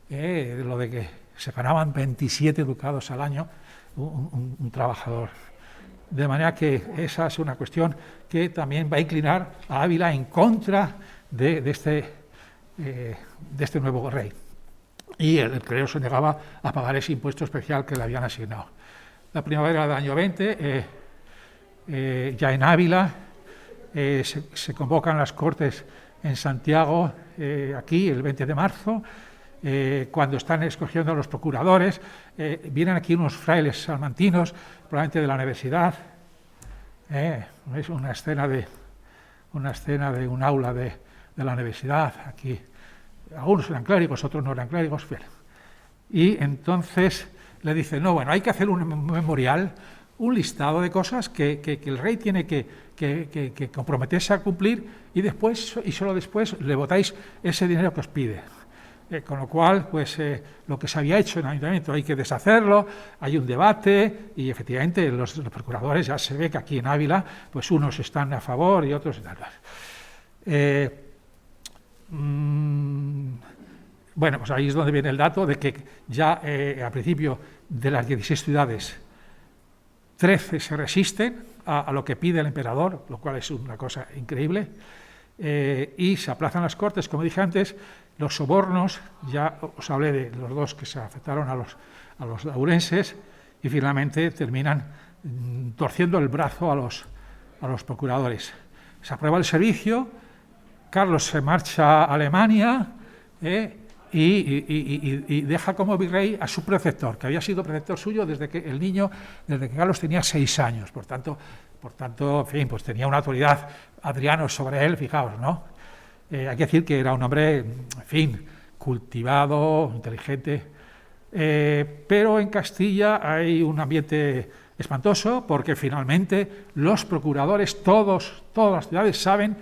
lo de que se ganaban 27 ducados al año un trabajador. De manera que esa es una cuestión que también va a inclinar a Ávila en contra de este nuevo rey. y el clero se negaba a pagar ese impuesto especial que le habían asignado. La primavera del año 20, ya en Ávila, se convocan las Cortes en Santiago, aquí el 20 de marzo, cuando están escogiendo a los procuradores, vienen aquí unos frailes salmantinos, probablemente de la universidad, es una escena de un aula de la universidad, aquí algunos eran clérigos, otros no eran clérigos, bien. Y entonces le dicen, no, bueno, hay que hacer un memorial, un listado de cosas que el rey tiene que comprometerse a cumplir y después, y solo después, le votáis ese dinero que os pide. Con lo cual, pues lo que se había hecho en el ayuntamiento hay que deshacerlo, hay un debate y efectivamente los procuradores, ya se ve que aquí en Ávila, pues unos están a favor y otros tal. Bueno, pues ahí es donde viene el dato de que ya a principio de las 16 ciudades, 13 se resisten a lo que pide el emperador, lo cual es una cosa increíble, y se aplazan las Cortes, como dije antes. Los sobornos, ya os hablé de los dos que se afectaron a los daurenses, y finalmente terminan torciendo el brazo a los procuradores. Se aprueba el servicio, Carlos se marcha a Alemania y deja como virrey a su preceptor, que había sido preceptor suyo desde que Carlos tenía 6 años. Por tanto, en fin, pues tenía una autoridad Adriano sobre él, fijaos, ¿no? Hay que decir que era un hombre, en fin, cultivado, inteligente, pero en Castilla hay un ambiente espantoso porque finalmente los procuradores, todas las ciudades saben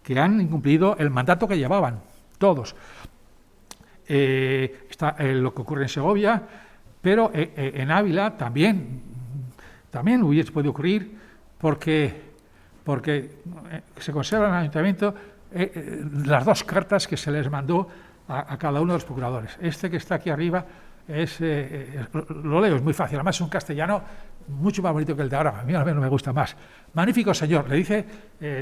que han incumplido el mandato que llevaban, todos. Está lo que ocurre en Segovia, pero en Ávila también hubiese podido ocurrir porque se conserva en el ayuntamiento las 2 cartas que se les mandó a cada uno de los procuradores. Este que está aquí arriba lo leo, es muy fácil, además es un castellano mucho más bonito que el de ahora, a mí al menos me gusta más. Magnífico señor, le dice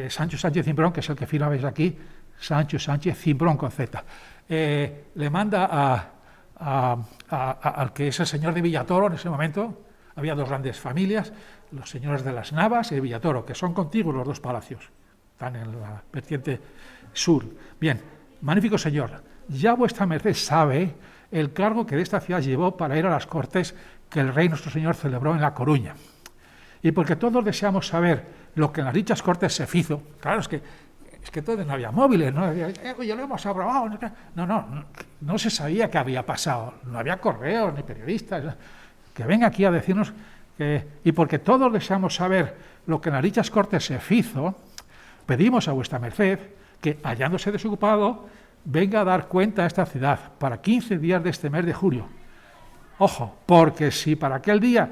Sancho Sánchez Cimbrón, que es el que firma, veis aquí, Sancho Sánchez Cimbrón con Z. Le manda al que es el señor de Villatoro en ese momento. Había 2 grandes familias, los señores de las Navas y de Villatoro, que son contiguos los 2 palacios, están en la vertiente sur. Bien, magnífico señor, ya vuestra merced sabe el cargo que de esta ciudad llevó para ir a las Cortes que el rey nuestro señor celebró en La Coruña. Y porque todos deseamos saber lo que en las dichas Cortes se hizo, claro, es que entonces no había móviles, no había, oye, lo hemos aprobado, no se sabía qué había pasado, no había correos ni periodistas, que venga aquí a decirnos y porque todos deseamos saber lo que en las dichas Cortes se hizo, pedimos a vuestra merced que, hallándose desocupado, venga a dar cuenta a esta ciudad para 15 días de este mes de julio. Ojo, porque si para aquel día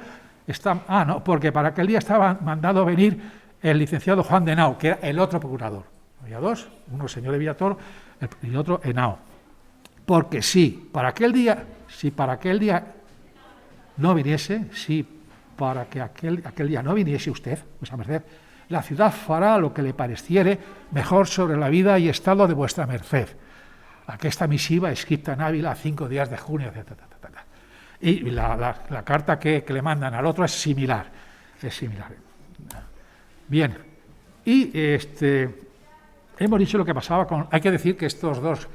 porque para aquel día estaba mandado venir el licenciado Juan de Henao, que era el otro procurador. Había 2, uno el señor de Villatoro y otro Henao. Porque si para aquel día no viniese, si para que aquel día no viniese usted, vuestra merced, la ciudad fará lo que le pareciere mejor sobre la vida y estado de vuestra merced. Aquesta misiva escrita en Ávila a 5 días de junio, etc. Y la carta que le mandan al otro es similar. Bien, y hemos dicho lo que pasaba con... Hay que decir que estos 2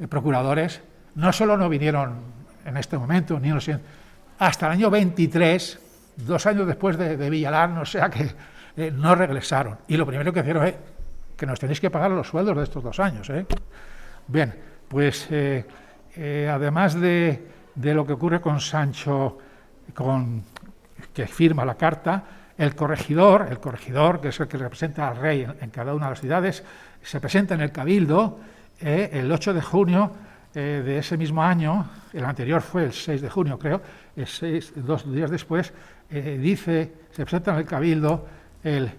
procuradores no solo no vinieron en este momento, ni en los siguientes, hasta el año 23, 2 años después de Villalán, o sea que no regresaron. Y lo primero que hicieron es que nos tenéis que pagar los sueldos de estos 2 años. Bien, pues además de lo que ocurre con Sancho, que firma la carta, el corregidor, que es el que representa al rey en cada una de las ciudades, se presenta en el Cabildo el 8 de junio de ese mismo año. El anterior fue el 6 de junio, creo, 2 días después, se presenta en el Cabildo el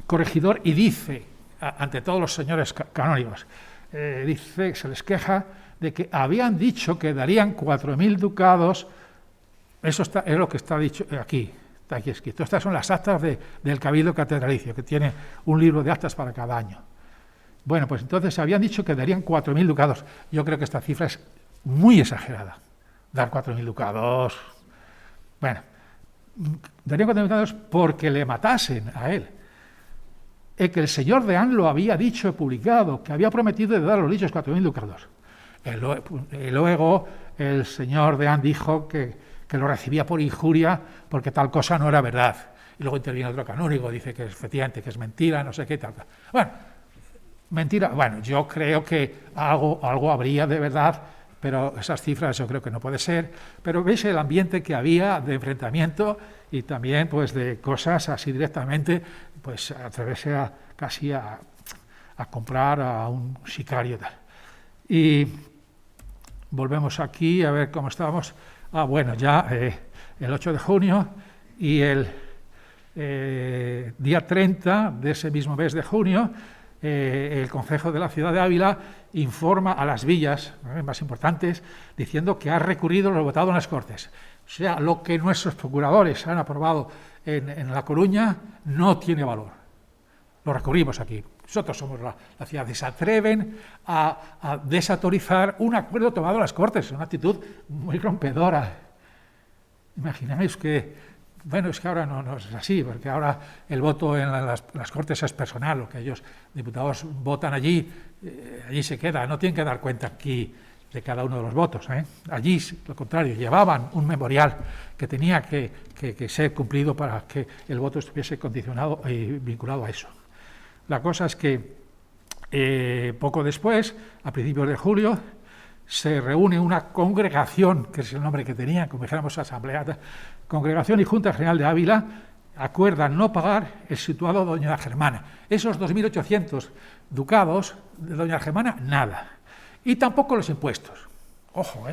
corregidor y dice, ante todos los señores canónigos, se les queja de que habían dicho que darían 4.000 ducados, eso es lo que está dicho aquí, está aquí escrito. Estas son las actas del Cabildo Catedralicio, que tiene un libro de actas para cada año. Bueno, pues entonces habían dicho que darían 4.000 ducados. Yo creo que esta cifra es muy exagerada. Dar 4.000 ducados. Bueno, darían 4.000 ducados porque le matasen a él. Que el señor Deán lo había dicho y publicado, que había prometido de dar a los dichos 4.000 ducados. Y luego el señor Deán dijo que lo recibía por injuria porque tal cosa no era verdad. Y luego interviene otro canónigo, dice que efectivamente que es mentira, no sé qué tal. Bueno, mentira. Bueno, yo creo que algo habría de verdad, pero esas cifras yo creo que no puede ser. Pero veis el ambiente que había de enfrentamiento y también pues de cosas así directamente, pues atreverse casi a comprar a un sicario tal. Y volvemos aquí a ver cómo estábamos. Bueno, ya el 8 de junio y el día 30 de ese mismo mes de junio, el Concejo de la Ciudad de Ávila informa a las villas más importantes diciendo que ha recurrido lo votado en las Cortes. O sea, lo que nuestros procuradores han aprobado en La Coruña no tiene valor. Lo recurrimos aquí. Nosotros somos la ciudad que se atreven a desautorizar un acuerdo tomado en las Cortes. Es una actitud muy rompedora. Imagináis que, bueno, es que ahora no es así, porque ahora el voto en las Cortes es personal. Lo que ellos, diputados, votan allí se queda. No tienen que dar cuenta aquí de cada uno de los votos. Allí, lo contrario, llevaban un memorial que tenía que ser cumplido para que el voto estuviese condicionado y vinculado a eso. La cosa es que poco después, a principios de julio, se reúne una congregación, que es el nombre que tenía, como dijéramos asamblea, Congregación y Junta General de Ávila, acuerdan no pagar el situado de doña Germana. Esos 2.800 ducados de doña Germana, nada. Y tampoco los impuestos. Ojo,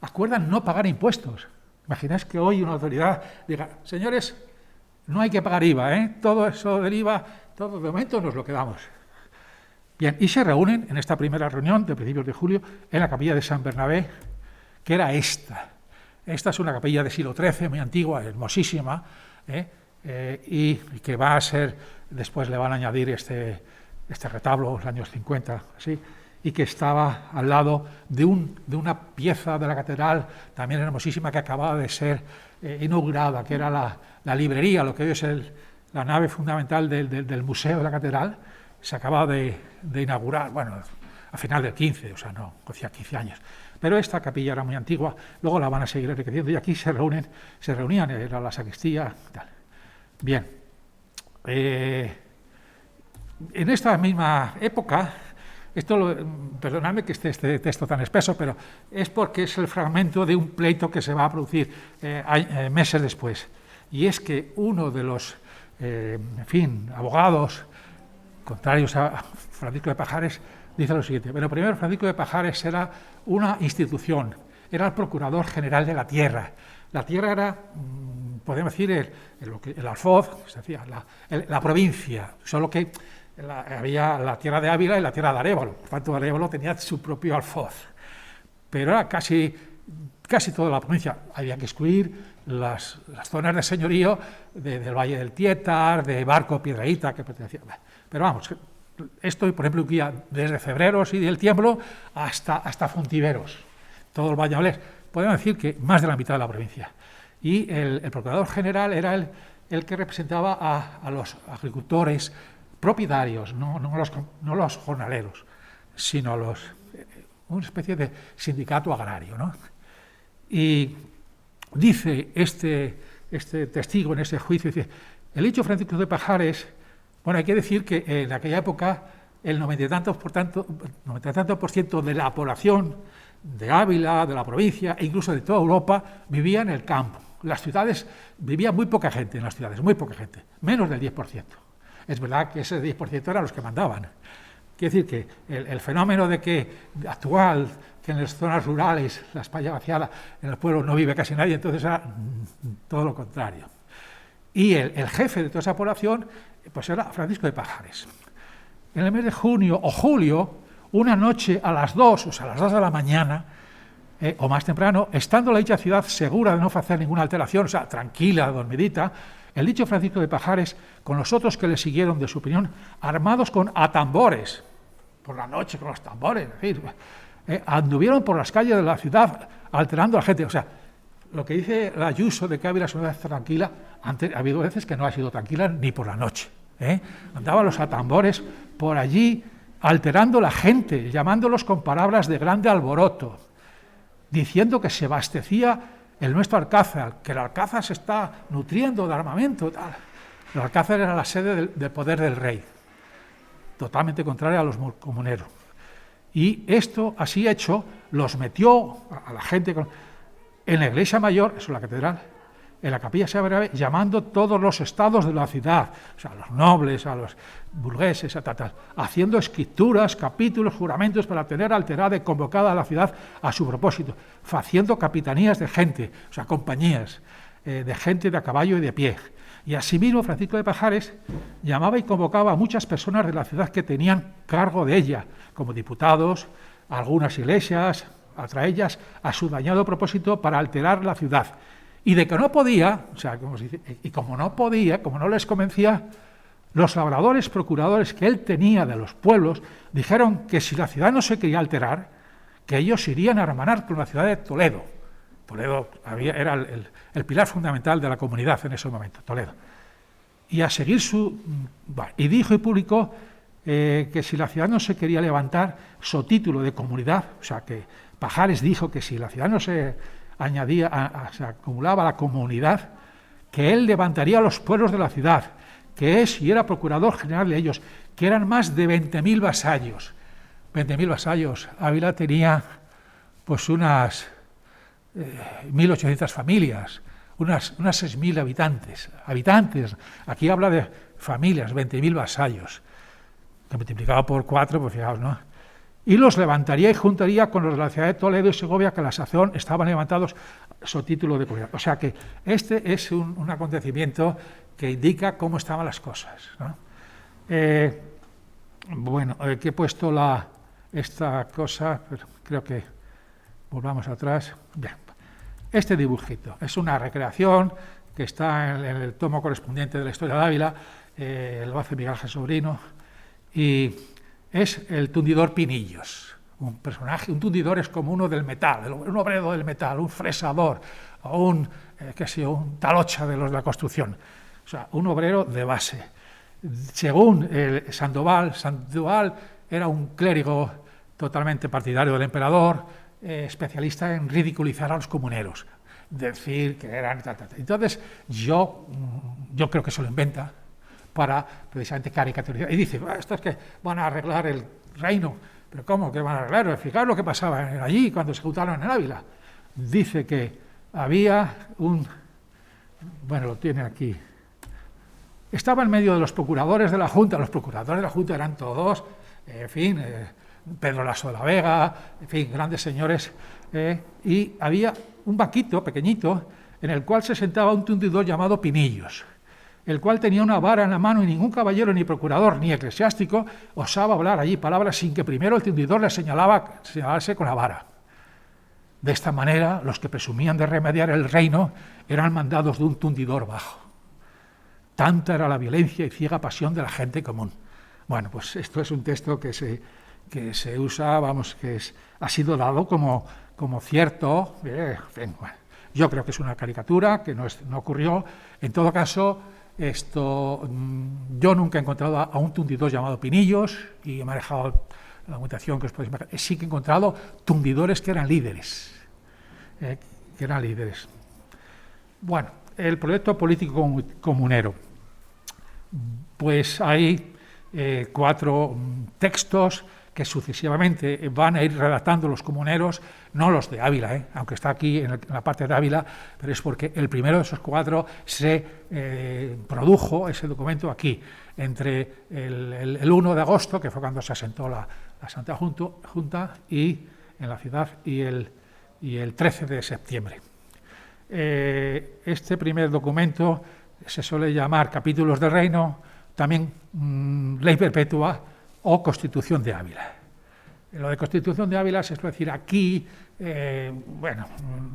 acuerdan no pagar impuestos. Imagináis que hoy una autoridad diga, señores, no hay que pagar IVA, todo eso del IVA, todo de momento nos lo quedamos. Bien, y se reúnen en esta primera reunión de principios de julio en la capilla de San Bernabé, que era esta. Esta es una capilla de siglo XIII, muy antigua, hermosísima, y que va a ser, después le van a añadir este retablo, los años 50, así, y que estaba al lado de una pieza de la catedral también hermosísima que acababa de ser inaugurada, que era la librería, lo que hoy es la nave fundamental del Museo de la Catedral. Se acababa de inaugurar, bueno, a final del 15, o sea, no, hacía 15 años. Pero esta capilla era muy antigua, luego la van a seguir enriqueciendo y aquí se reunían, era la sacristía y tal. Bien, en esta misma época, perdonadme que esté este texto tan espeso, pero es porque es el fragmento de un pleito que se va a producir meses después. Y es que uno de los, abogados contrarios a Francisco de Pajares dice lo siguiente. Bueno, primero, Francisco de Pajares era una institución, era el procurador general de la tierra. La tierra era, podemos decir, el alfoz, es decir, la provincia, solo que había la tierra de Ávila y la tierra de Arévalo. Por tanto, Arévalo tenía su propio alfoz. Pero era casi toda la provincia. Había que excluir las zonas de señorío del Valle del Tietar, de Barco, Piedrahíta, que pertenecía. Pero vamos, esto, por ejemplo, incluía desde Cebreros y del Tiemblo hasta Fontiveros, todo el Valladolid. Podemos decir que más de la mitad de la provincia. Y el procurador general era el que representaba a los agricultores propietarios, no los jornaleros, sino una especie de sindicato agrario, ¿no? Y dice este testigo en ese juicio, dice, el dicho Francisco de Pajares, bueno, hay que decir que en aquella época el 90 y tantos por ciento de la población de Ávila, de la provincia e incluso de toda Europa vivía en el campo. Las ciudades, vivía muy poca gente en las ciudades, muy poca gente, menos del 10%. Es verdad que ese 10% eran los que mandaban. Quiere decir que el fenómeno actual, que en las zonas rurales, la España vaciada, en el pueblo no vive casi nadie, entonces era todo lo contrario. Y el jefe de toda esa población, pues era Francisco de Pajares. En el mes de junio o julio, una noche a las 2, o sea, a las 2 de la mañana, o más temprano, estando la dicha ciudad segura de no hacer ninguna alteración, o sea, tranquila, dormidita, el dicho Francisco de Pajares, con los otros que le siguieron de su opinión, armados con atambores, por la noche con los tambores, en fin, anduvieron por las calles de la ciudad alterando a la gente. O sea, lo que dice la Ayuso de que Ávila es una ciudad tranquila, antes ha habido veces que no ha sido tranquila ni por la noche. Andaban los atambores por allí alterando la gente, llamándolos con palabras de grande alboroto, diciendo que se abastecía el nuestro Alcázar, que el Alcázar se está nutriendo de armamento. Tal. El Alcázar era la sede del poder del rey, totalmente contraria a los comuneros. Y esto, así hecho, los metió a la gente en la iglesia mayor, eso es la catedral, en la capilla Sagrada, llamando todos los estados de la ciudad, o sea, a los nobles, a los burgueses, haciendo escrituras, capítulos, juramentos para tener alterada y convocada a la ciudad a su propósito, haciendo capitanías de gente, o sea, compañías de gente de a caballo y de pie. Y asimismo Francisco de Pajares llamaba y convocaba a muchas personas de la ciudad que tenían cargo de ella, como diputados, algunas iglesias, a ellas a su dañado propósito para alterar la ciudad. Y de que no podía, o sea, como se dice, y como no podía, como no les convencía, los labradores procuradores que él tenía de los pueblos dijeron que si la ciudad no se quería alterar, que ellos irían a hermanar con la ciudad de Toledo. Toledo era el pilar fundamental de la comunidad en ese momento, Toledo. Y a seguir y dijo y publicó que si la ciudad no se quería levantar, su título de comunidad, o sea, que Pajares dijo que si la ciudad no se añadía, se acumulaba la comunidad, que él levantaría a los pueblos de la ciudad, que es y era procurador general de ellos, que eran más de 20.000 vasallos. 20.000 vasallos. Ávila tenía pues unas 1.800 familias, unas 6.000 habitantes. Aquí habla de familias, 20.000 vasallos, que multiplicado por 4, pues fijaos, ¿no? Y los levantaría y juntaría con los de la ciudad de Toledo y Segovia, que a la sazón estaban levantados su título de comunidad. O sea que este es un acontecimiento que indica cómo estaban las cosas, ¿no? Bueno, que he puesto esta cosa, pero creo que volvamos atrás. Bien. Este dibujito es una recreación que está en el tomo correspondiente de la historia de Ávila, lo hace Miguel Ángel Sobrino, y es el tundidor Pinillos, un personaje. Un tundidor es como uno del metal, un obrero del metal, un fresador, o un talocha de los de la construcción, o sea, un obrero de base. Según Sandoval era un clérigo totalmente partidario del emperador, especialista en ridiculizar a los comuneros, decir que eran... Entonces, yo creo que se lo inventa para precisamente caricaturizar. Y dice, esto es que van a arreglar el reino. ¿Pero cómo que van a arreglarlo? Fijaros lo que pasaba allí cuando se juntaron en Ávila. Dice que había bueno, lo tiene aquí. Estaba en medio de los procuradores de la Junta. Los procuradores de la Junta eran todos, en fin, Pedro Lasso de la Vega, en fin, grandes señores. Y había un banquito pequeñito en el cual se sentaba un tundidor llamado Pinillos, el cual tenía una vara en la mano y ningún caballero, ni procurador, ni eclesiástico osaba hablar allí palabras sin que primero el tundidor le señalase con la vara. De esta manera, los que presumían de remediar el reino eran mandados de un tundidor bajo. Tanta era la violencia y ciega pasión de la gente común. Bueno, pues esto es un texto que se usa, vamos, ha sido dado como cierto. Bueno, yo creo que es una caricatura, que no ocurrió. En todo caso, yo nunca he encontrado a un tundidor llamado Pinillos y he manejado la mutación que os podéis imaginar. Sí que he encontrado tundidores que eran líderes. Bueno, el proyecto político comunero. Pues hay 4 textos que sucesivamente van a ir redactando los comuneros, no los de Ávila, aunque está aquí en la parte de Ávila, pero es porque el primero de esos 4 se produjo ese documento aquí, entre el 1 de agosto, que fue cuando se asentó la Santa Junta, y en la ciudad, y el 13 de septiembre. Este primer documento se suele llamar Capítulos del Reino, también Ley Perpetua o Constitución de Ávila. Lo de Constitución de Ávila se suele decir aquí, bueno,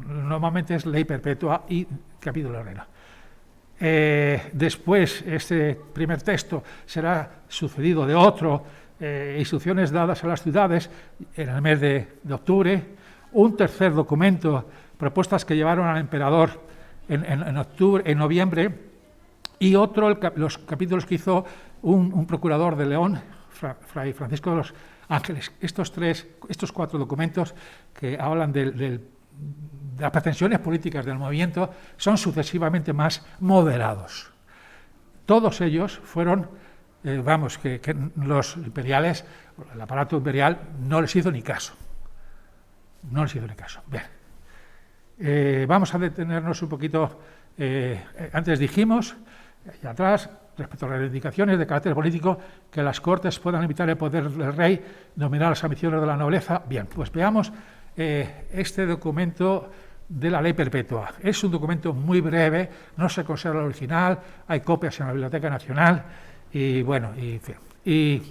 normalmente es Ley Perpetua y Capítulo del Reino. Después, este primer texto será sucedido de otro instrucciones dadas a las ciudades en el mes de octubre, un tercer documento, propuestas que llevaron al emperador en noviembre, y otro, los capítulos que hizo un procurador de León, Fray Francisco de los Ángeles. Estos 4 documentos que hablan de las pretensiones políticas del movimiento son sucesivamente más moderados. Todos ellos fueron, que los imperiales, el aparato imperial, no les hizo ni caso. No les hizo ni caso. Bien. Vamos a detenernos un poquito. Antes dijimos, y atrás, respecto a las reivindicaciones de carácter político, que las Cortes puedan limitar el poder del rey, dominar las ambiciones de la nobleza. Bien, pues veamos este documento de la Ley Perpetua. Es un documento muy breve, no se conserva el original, hay copias en la Biblioteca Nacional, y bueno, y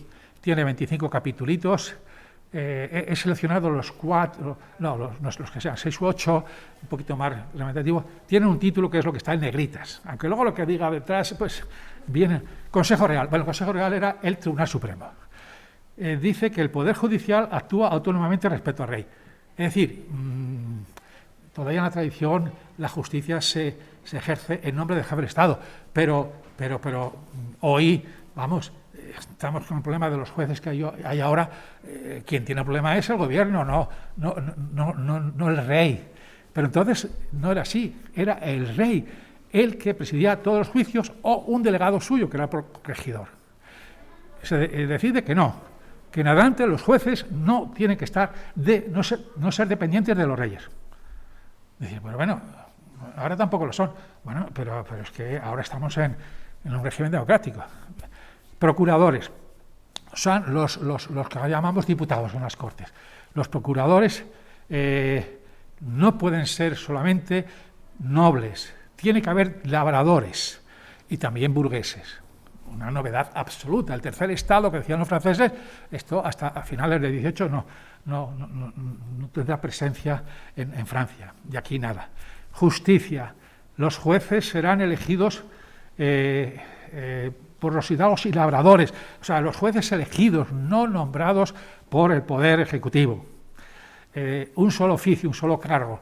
tiene 25 capitulitos. He seleccionado los que sean 6 u 8, un poquito más representativo. Tienen un título que es lo que está en negritas, aunque luego lo que diga detrás, pues viene Consejo Real. Bueno, el Consejo Real era el Tribunal Supremo. Dice que el Poder Judicial actúa autónomamente respecto al rey. Es decir, todavía en la tradición la justicia se ejerce en nombre del jefe del Estado, pero hoy, vamos, estamos con el problema de los jueces que hay ahora. Quien tiene el problema es el gobierno, no el rey. Pero entonces no era así, era el rey el que presidía todos los juicios, o un delegado suyo, que era el regidor. Se decide que en adelante los jueces no tienen que no ser dependientes de los reyes. Decir, bueno, ahora tampoco lo son. Bueno, pero es que ahora estamos en un régimen democrático. Procuradores son los que llamamos diputados en las Cortes. Los procuradores no pueden ser solamente nobles, tiene que haber labradores y también burgueses. Una novedad absoluta. El tercer estado, que decían los franceses, esto hasta a finales del 18 no tendrá presencia en Francia, y aquí nada. Justicia. Los jueces serán elegidos por los hidalgos y labradores, o sea, los jueces elegidos, no nombrados por el Poder Ejecutivo. Un solo oficio, un solo cargo,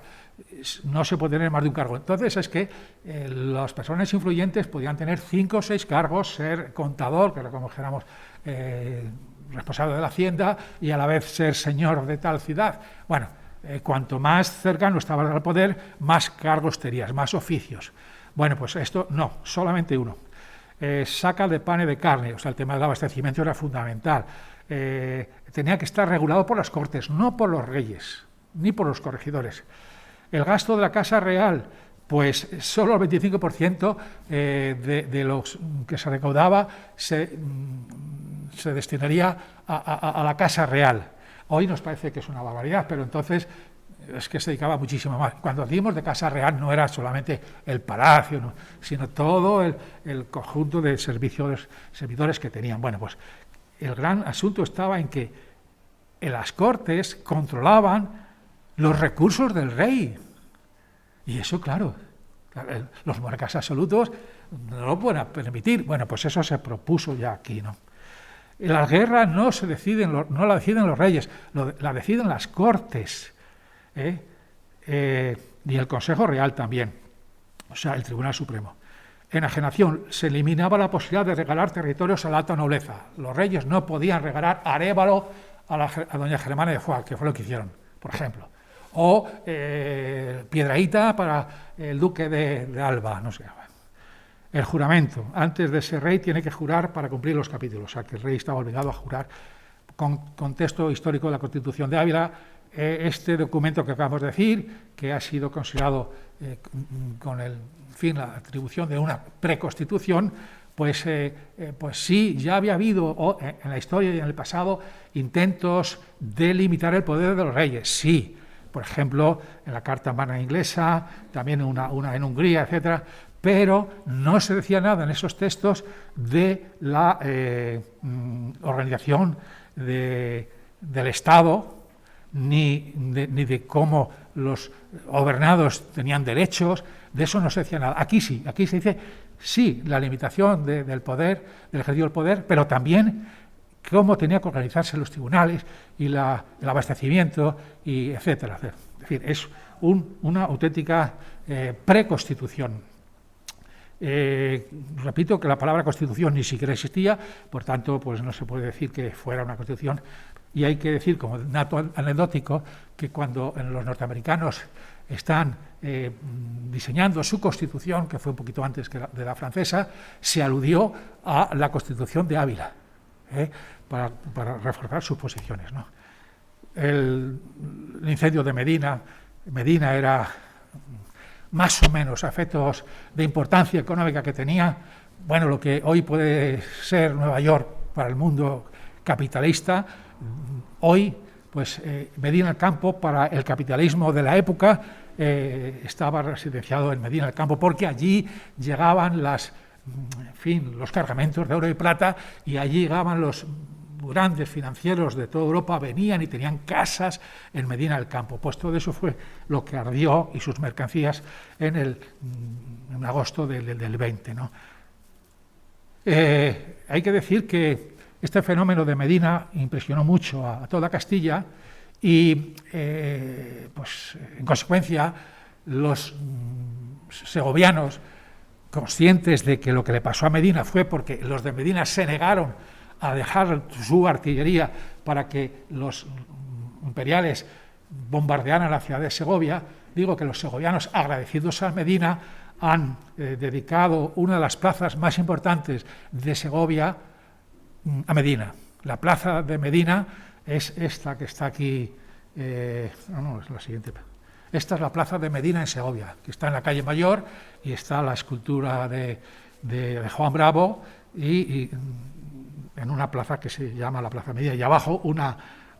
no se puede tener más de un cargo. Entonces es que las personas influyentes podían tener 5 o 6 cargos, ser contador, que era como dijéramos responsable de la hacienda, y a la vez ser señor de tal ciudad. Bueno, cuanto más cercano estabas al poder, más cargos tenías, más oficios. Bueno, pues esto no, solamente uno. Saca de pan y de carne, o sea, el tema del abastecimiento era fundamental. Tenía que estar regulado por las Cortes, no por los reyes, ni por los corregidores. El gasto de la Casa Real, pues solo el 25% de los que se recaudaba se destinaría a la Casa Real. Hoy nos parece que es una barbaridad, pero entonces es que se dedicaba muchísimo más. Cuando decimos de Casa Real no era solamente el palacio, sino todo el conjunto de servidores que tenían. Bueno, pues el gran asunto estaba en que en las Cortes controlaban los recursos del rey. Y eso, claro, los monarcas absolutos no lo pueden permitir. Bueno, pues eso se propuso ya aquí, ¿no? Las guerras no la deciden los reyes, la deciden las Cortes. Y el Consejo Real también, o sea, el Tribunal Supremo. Enajenación, se eliminaba la posibilidad de regalar territorios a la alta nobleza. Los reyes no podían regalar Arévalo a doña Germana de Foix, que fue lo que hicieron, por ejemplo. O Piedrahíta para el duque de Alba, no sé. El juramento, antes de ser rey tiene que jurar para cumplir los capítulos, o sea, que el rey estaba obligado a jurar. Con contexto histórico de la Constitución de Ávila, este documento que acabamos de decir, que ha sido considerado con la atribución de una preconstitución, pues sí, ya había habido en la historia y en el pasado intentos de limitar el poder de los reyes, sí. Por ejemplo, en la Carta Magna inglesa, también una en Hungría, etcétera, pero no se decía nada en esos textos de la organización del Estado, ni de cómo los gobernados tenían derechos, de eso no se decía nada. Aquí sí, aquí se dice, sí, la limitación del poder, del ejercicio del poder, pero también cómo tenía que organizarse los tribunales y el abastecimiento, y etcétera, etcétera. Es decir, es una auténtica preconstitución. Repito que la palabra constitución ni siquiera existía, por tanto, pues no se puede decir que fuera una constitución. Y hay que decir, como dato anecdótico, que cuando los norteamericanos están diseñando su constitución, que fue un poquito antes que de la francesa, se aludió a la Constitución de Ávila, para reforzar sus posiciones, ¿no? El incendio de Medina era más o menos a efectos de importancia económica que tenía, bueno, lo que hoy puede ser Nueva York para el mundo capitalista, hoy, pues Medina del Campo, para el capitalismo de la época, estaba residenciado en Medina del Campo, porque allí llegaban los cargamentos de oro y plata, y allí llegaban los grandes financieros de toda Europa, venían y tenían casas en Medina del Campo. Pues todo eso fue lo que ardió, y sus mercancías, en agosto del 20, ¿no? Hay que decir que este fenómeno de Medina impresionó mucho a toda Castilla, y pues en consecuencia los segovianos, conscientes de que lo que le pasó a Medina fue porque los de Medina se negaron a dejar su artillería para que los imperiales bombardearan la ciudad de Segovia, digo que los segovianos, agradecidos a Medina, han dedicado una de las plazas más importantes de Segovia a Medina. La plaza de Medina es esta que está aquí, es la siguiente. Esta es la plaza de Medina en Segovia, que está en la calle Mayor, y está la escultura de Juan Bravo, y en una plaza que se llama la Plaza Medina, y abajo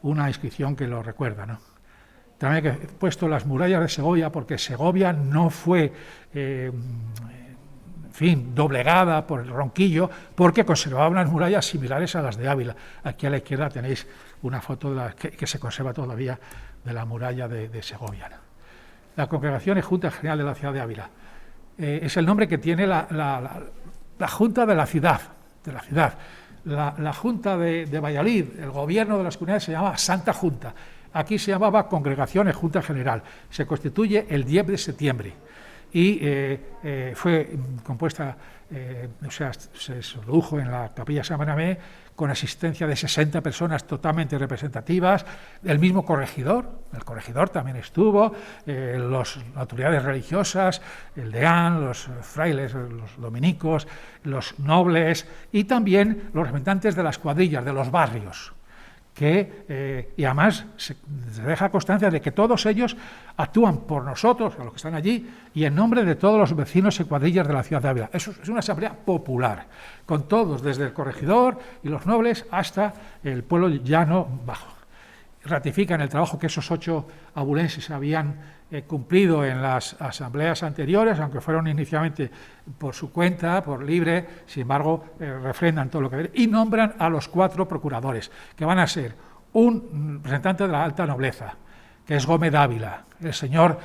una inscripción que lo recuerda, ¿no? También he puesto las murallas de Segovia, porque Segovia no fue doblegada por el Ronquillo, porque conservaba unas murallas similares a las de Ávila. Aquí a la izquierda tenéis una foto que se conserva todavía de la muralla de Segovia, ¿no? La Congregación y Junta General de la ciudad de Ávila es el nombre que tiene la Junta de la ciudad. La Junta de Valladolid, el gobierno de las comunidades, se llama Santa Junta. Aquí se llamaba Congregación y Junta General. Se constituye el 10 de septiembre. Y fue compuesta, se produjo en la Capilla San Benamé, con asistencia de 60 personas totalmente representativas, el mismo corregidor, el corregidor también estuvo, las autoridades religiosas, el deán, los frailes, los dominicos, los nobles, y también los representantes de las cuadrillas, de los barrios, y además se deja constancia de que todos ellos actúan por nosotros, a los que están allí, y en nombre de todos los vecinos y cuadrillas de la ciudad de Ávila. Eso es una asamblea popular, con todos, desde el corregidor y los nobles hasta el pueblo llano bajo. Ratifican el trabajo que esos 8 abulenses habían cumplido en las asambleas anteriores, aunque fueron inicialmente por su cuenta, por libre, sin embargo, refrendan todo lo que y nombran a los 4 procuradores, que van a ser un representante de la alta nobleza, que es Gómez Dávila, el señor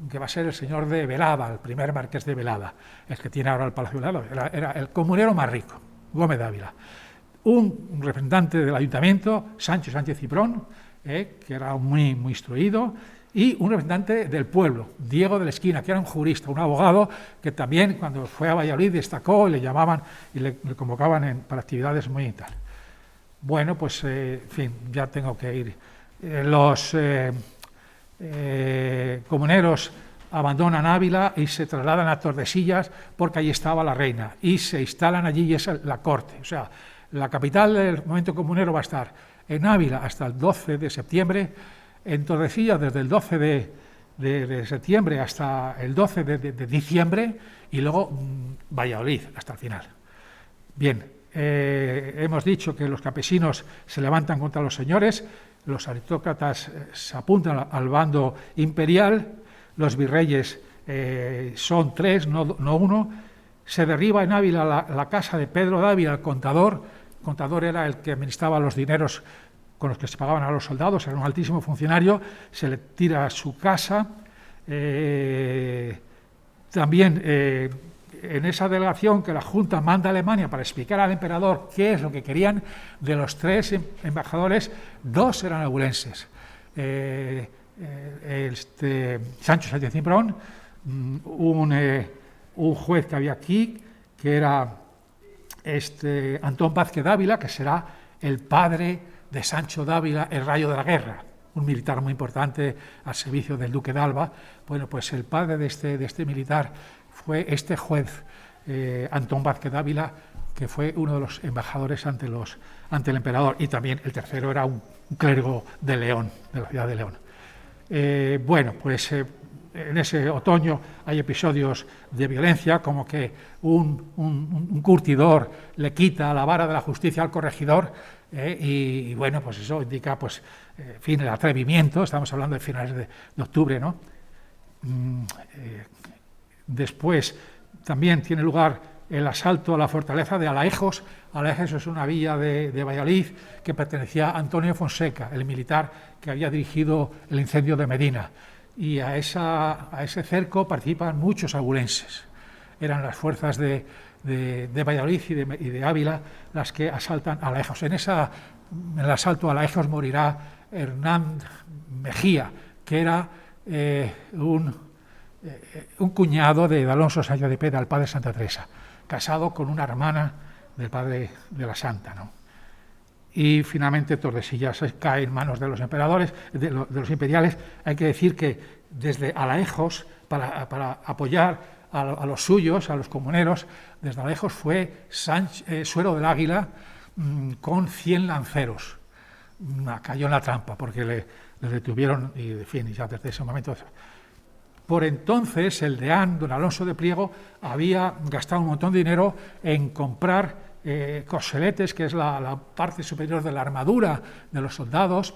que va a ser el señor de Velada, el primer marqués de Velada, el que tiene ahora el Palacio de Velada, era el comunero más rico, Gómez Dávila. Un representante del ayuntamiento, Sancho Sánchez Ciprón, que era muy instruido, y un representante del pueblo, Diego de la Esquina, que era un jurista, un abogado, que también cuando fue a Valladolid destacó, y le llamaban y le convocaban para actividades muy y tal. Bueno, pues, ya tengo que ir. Los comuneros abandonan Ávila y se trasladan a Tordesillas, porque allí estaba la reina, y se instalan allí, y es la corte. O sea, la capital del movimiento comunero va a estar en Ávila hasta el 12 de septiembre, en Tordesillas desde el 12 de septiembre hasta el 12 de diciembre, y luego Valladolid hasta el final. Bien, hemos dicho que los campesinos se levantan contra los señores, los aristócratas se apuntan al bando imperial, los virreyes son 3, no 1, se derriba en Ávila la casa de Pedro de Ávila, el contador. El contador era el que administraba los dineros con los que se pagaban a los soldados, era un altísimo funcionario, se le tira a su casa. También en esa delegación que la Junta manda a Alemania para explicar al emperador qué es lo que querían, de los 3 embajadores, 2 eran abulenses. Sancho Sánchez Cimbrón, un juez que había aquí, que era Antón Vázquez Dávila, que será el padre de Sancho Dávila, el Rayo de la Guerra, un militar muy importante al servicio del duque de Alba. Bueno, pues el padre de este militar fue este juez, Antón Vázquez Dávila, que fue uno de los embajadores ante el emperador, y también el tercero era un clérigo de León, de la ciudad de León. Bueno, pues en ese otoño hay episodios de violencia, como que un curtidor le quita la vara de la justicia al corregidor, y bueno, pues eso indica, pues, en fin, el atrevimiento. Estamos hablando de finales de octubre, ¿no? Después también tiene lugar el asalto a la fortaleza de Alaejos. Alaejos es una villa de Valladolid que pertenecía a Antonio Fonseca, el militar que había dirigido el incendio de Medina. Y a ese cerco participan muchos abulenses. Eran las fuerzas de Valladolid y de Ávila las que asaltan a Alaejos. En el asalto a Alaejos morirá Hernán Mejía, que era un cuñado de Alonso Sánchez de Pera, el padre de Santa Teresa, casado con una hermana del padre de la Santa, ¿no? Y finalmente Tordesillas cae en manos de los emperadores, de los imperiales. Hay que decir que desde Alaejos, para apoyar a los suyos, a los comuneros, desde Alaejos fue Suero del Águila con 100 lanceros. Cayó en la trampa porque le detuvieron y, en fin, ya desde ese momento. Por entonces el deán, don Alonso de Pliego, había gastado un montón de dinero en comprar coseletes, que es la parte superior de la armadura de los soldados,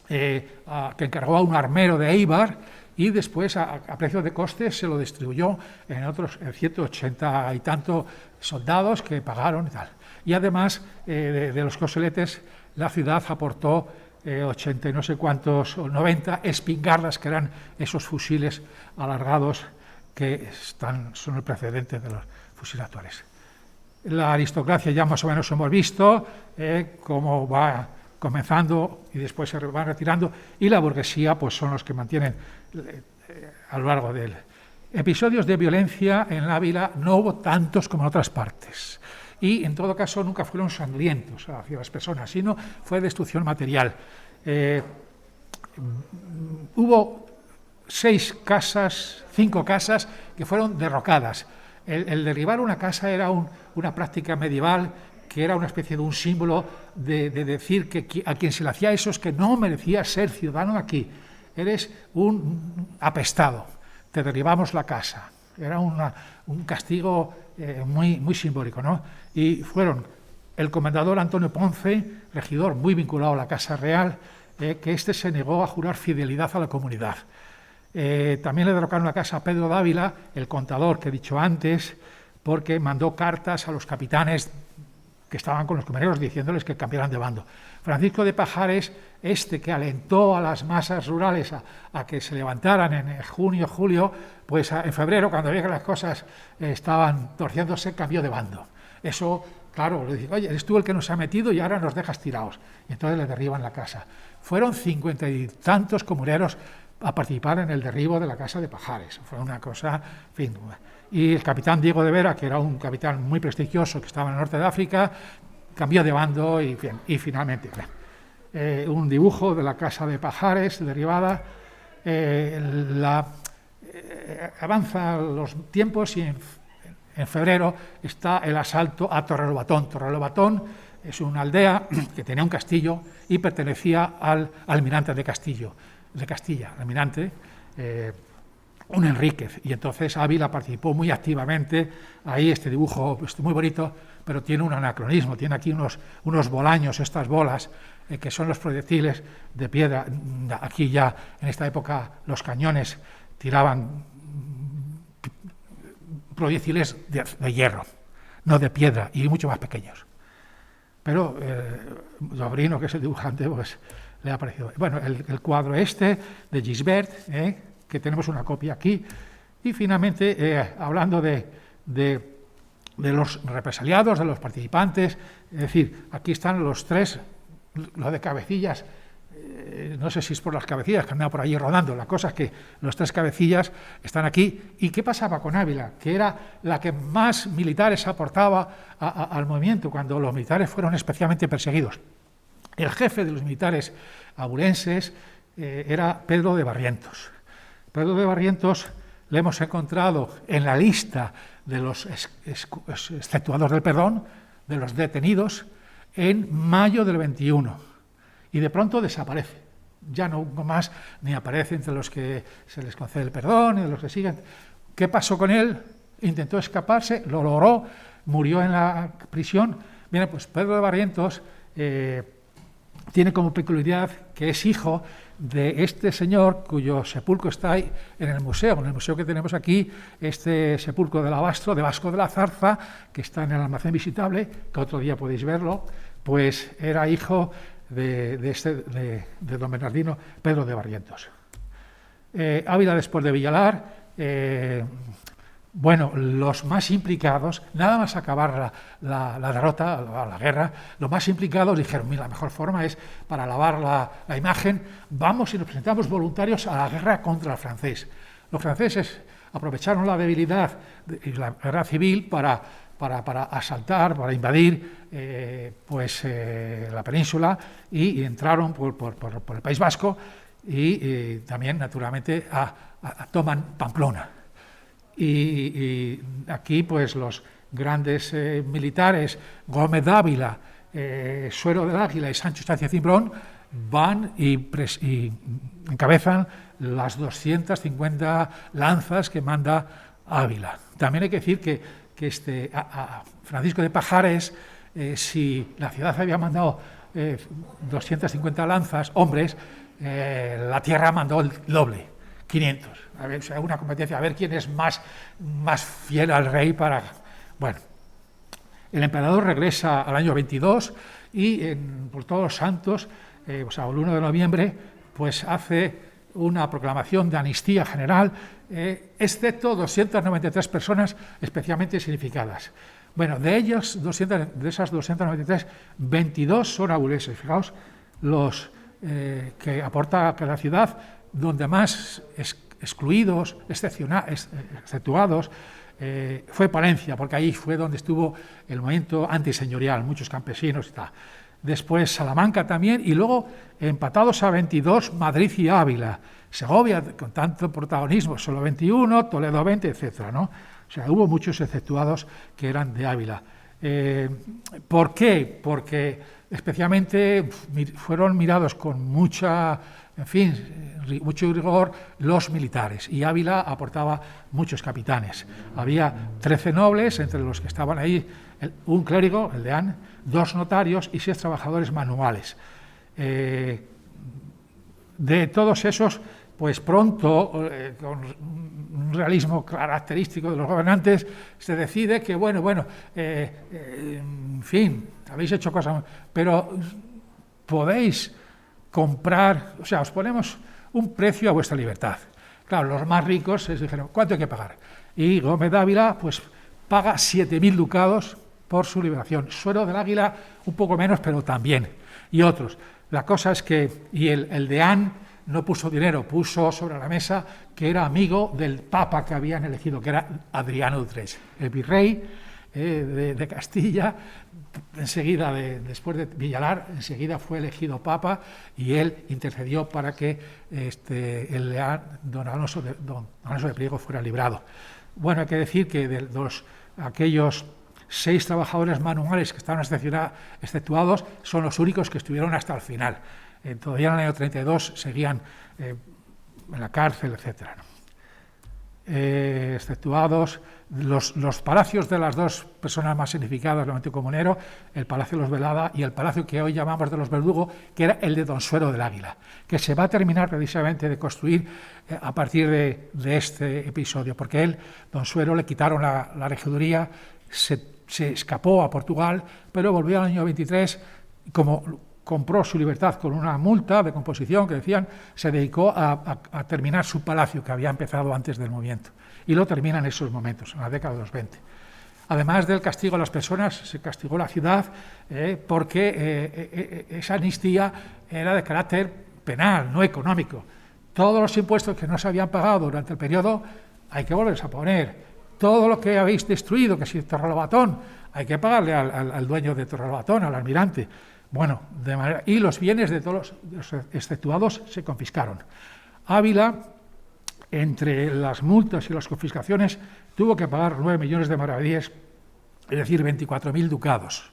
que encargó a un armero de Eibar, y después a precio de coste se lo distribuyó en otros 180 y tanto soldados que pagaron y tal. Y además de los coseletes, la ciudad aportó 80 y no sé cuántos, o 90 espingardas, que eran esos fusiles alargados que son el precedente de los fusiles actuales. La aristocracia ya más o menos hemos visto cómo va comenzando y después se van retirando, y la burguesía pues son los que mantienen a lo largo del... Episodios de violencia en Ávila no hubo tantos como en otras partes, y en todo caso nunca fueron sangrientos hacia las personas, sino fue destrucción material. Hubo 5 casas que fueron derrocadas. El derribar una casa era una práctica medieval, que era una especie de un símbolo de decir que a quien se le hacía eso es que no merecía ser ciudadano aquí, eres un apestado, te derribamos la casa. Era un castigo muy, muy simbólico, ¿no? Y fueron el comendador Antonio Ponce, regidor muy vinculado a la Casa Real, que se negó a jurar fidelidad a la comunidad. También le derrocaron la casa a Pedro Dávila, el contador que he dicho antes, porque mandó cartas a los capitanes que estaban con los comuneros diciéndoles que cambiaran de bando. Francisco de Pajares, que alentó a las masas rurales a que se levantaran en junio, julio, pues en febrero, cuando veía que las cosas estaban torciéndose, cambió de bando. Eso, claro, le dije, oye, eres tú el que nos ha metido y ahora nos dejas tirados. Y entonces le derriban la casa. Fueron 50 y tantos comuneros a participar en el derribo de la casa de Pajares. Fue una cosa, en fin. Y el capitán Diego de Vera, que era un capitán muy prestigioso que estaba en el norte de África, cambió de bando y finalmente un dibujo de la casa de Pajares derribada. Avanzan los tiempos y en febrero está el asalto a Torrelobatón. Torrelobatón es una aldea que tenía un castillo y pertenecía al almirante de Castilla, almirante, un Enríquez, y entonces Ávila participó muy activamente. Ahí este dibujo muy bonito, pero tiene un anacronismo, tiene aquí unos bolaños, estas bolas, que son los proyectiles de piedra. Aquí ya en esta época los cañones tiraban proyectiles de hierro, no de piedra, y mucho más pequeños. Pero Sobrino, que es el dibujante, pues le ha parecido. Bueno, el cuadro de Gisbert, que tenemos una copia aquí. Y finalmente, hablando de de los represaliados, de los participantes. Es decir, aquí están los tres, lo de cabecillas, no sé si es por las cabecillas que andan por allí rodando, la cosa es que los tres cabecillas están aquí. ¿Y qué pasaba con Ávila? Que era la que más militares aportaba al movimiento cuando los militares fueron especialmente perseguidos. El jefe de los militares abulenses era Pedro de Barrientos. Pedro de Barrientos le hemos encontrado en la lista de los exceptuados del perdón, de los detenidos, en mayo del 21. Y de pronto desaparece. Ya no más ni aparece entre los que se les concede el perdón y de los que siguen. ¿Qué pasó con él? Intentó escaparse, lo logró, murió en la prisión. Bien, pues Pedro de Barrientos tiene como peculiaridad que es hijo de este señor cuyo sepulcro está ahí en el museo que tenemos aquí, este sepulcro del Abastro, de Vasco de la Zarza, que está en el almacén visitable, que otro día podéis verlo, pues era hijo de don Bernardino Pedro de Barrientos. Ávila después de Villalar, bueno, los más implicados, nada más acabar la derrota, la guerra, los más implicados dijeron, mira, la mejor forma es para lavar la imagen, vamos y nos presentamos voluntarios a la guerra contra el francés. Los franceses aprovecharon la debilidad y la guerra civil para asaltar, para invadir la península y entraron por el País Vasco y también, naturalmente, toman Pamplona. Y aquí, pues, los grandes militares, Gómez Dávila, Suero del Águila y Sancho Estancia Cimbrón, van y encabezan las 250 lanzas que manda Ávila. También hay que decir que a Francisco de Pajares, si la ciudad había mandado 250 lanzas, hombres, la tierra mandó el doble, 500. A ver, o sea, una competencia, a ver quién es más fiel al rey para... Bueno, el emperador regresa al año 22 y por Todos los Santos, o sea, el 1 de noviembre, pues hace una proclamación de amnistía general, excepto 293 personas especialmente significadas. Bueno, de esas 293, 22 son abulenses. Fijaos, los que aporta a la ciudad, donde más excluidos, exceptuados, fue Palencia, porque ahí fue donde estuvo el movimiento antiseñorial, muchos campesinos y tal. Después Salamanca también, y luego empatados a 22, Madrid y Ávila. Segovia, con tanto protagonismo, solo 21, Toledo 20, etcétera, ¿no? O sea, hubo muchos exceptuados que eran de Ávila. ¿Por qué? Porque especialmente fueron mirados con mucho rigor los militares, y Ávila aportaba muchos capitanes. Había 13 nobles, entre los que estaban ahí un clérigo, el deán, 2 notarios y 6 trabajadores manuales. De todos esos, pues pronto, con un realismo característico de los gobernantes, se decide que, en fin, habéis hecho cosas, pero podéis comprar, o sea, os ponemos un precio a vuestra libertad. Claro, los más ricos les dijeron, ¿cuánto hay que pagar? Y Gómez Dávila, pues, paga 7.000 ducados por su liberación. Suero del Águila, un poco menos, pero también. Y otros. La cosa es que, y el deán no puso dinero, puso sobre la mesa que era amigo del papa que habían elegido, que era Adriano III, el virrey de Castilla. Enseguida, después de Villalar, enseguida fue elegido papa y él intercedió para que el deán don Alonso de Priego fuera librado. Bueno, hay que decir que de aquellos 6 trabajadores manuales que estaban exceptuados son los únicos que estuvieron hasta el final. Todavía en el año 32 seguían en la cárcel, etcétera, ¿no? Exceptuados los palacios de las 2 personas más significadas del movimiento comunero, el Palacio de los Velada y el palacio que hoy llamamos de los Verdugo, que era el de don Suero del Águila, que se va a terminar precisamente de construir a partir de este episodio, porque don Suero, le quitaron la regiduría, se escapó a Portugal, pero volvió al año 23, como compró su libertad con una multa de composición que decían, se dedicó a terminar su palacio que había empezado antes del movimiento. Y lo termina en esos momentos, en la década de los 20. Además del castigo a las personas, se castigó la ciudad porque esa amnistía era de carácter penal, no económico. Todos los impuestos que no se habían pagado durante el periodo hay que volverlos a poner. Todo lo que habéis destruido, que si Torrelobatón, hay que pagarle al dueño de Torrelobatón, al almirante. Bueno, y los bienes de todos los exceptuados se confiscaron. Ávila, entre las multas y las confiscaciones, tuvo que pagar 9 millones de maravedíes, es decir, 24.000 ducados.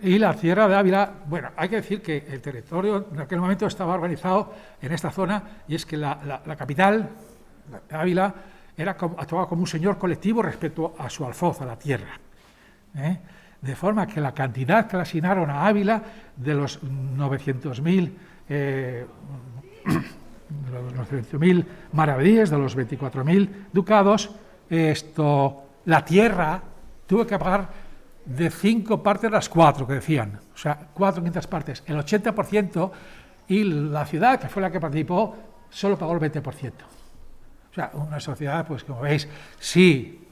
Y la tierra de Ávila, bueno, hay que decir que el territorio en aquel momento estaba organizado en esta zona, y es que la capital, Ávila, actuaba como un señor colectivo respecto a su alfoz, a la tierra. De forma que la cantidad que le asignaron a Ávila de los 900.000 maravedíes, de los 24.000 ducados, la tierra tuvo que pagar de 5 partes las 4 que decían, o sea, 4 quintas partes, el 80%, y la ciudad, que fue la que participó, solo pagó el 20%. O sea, una sociedad, pues como veis, sí,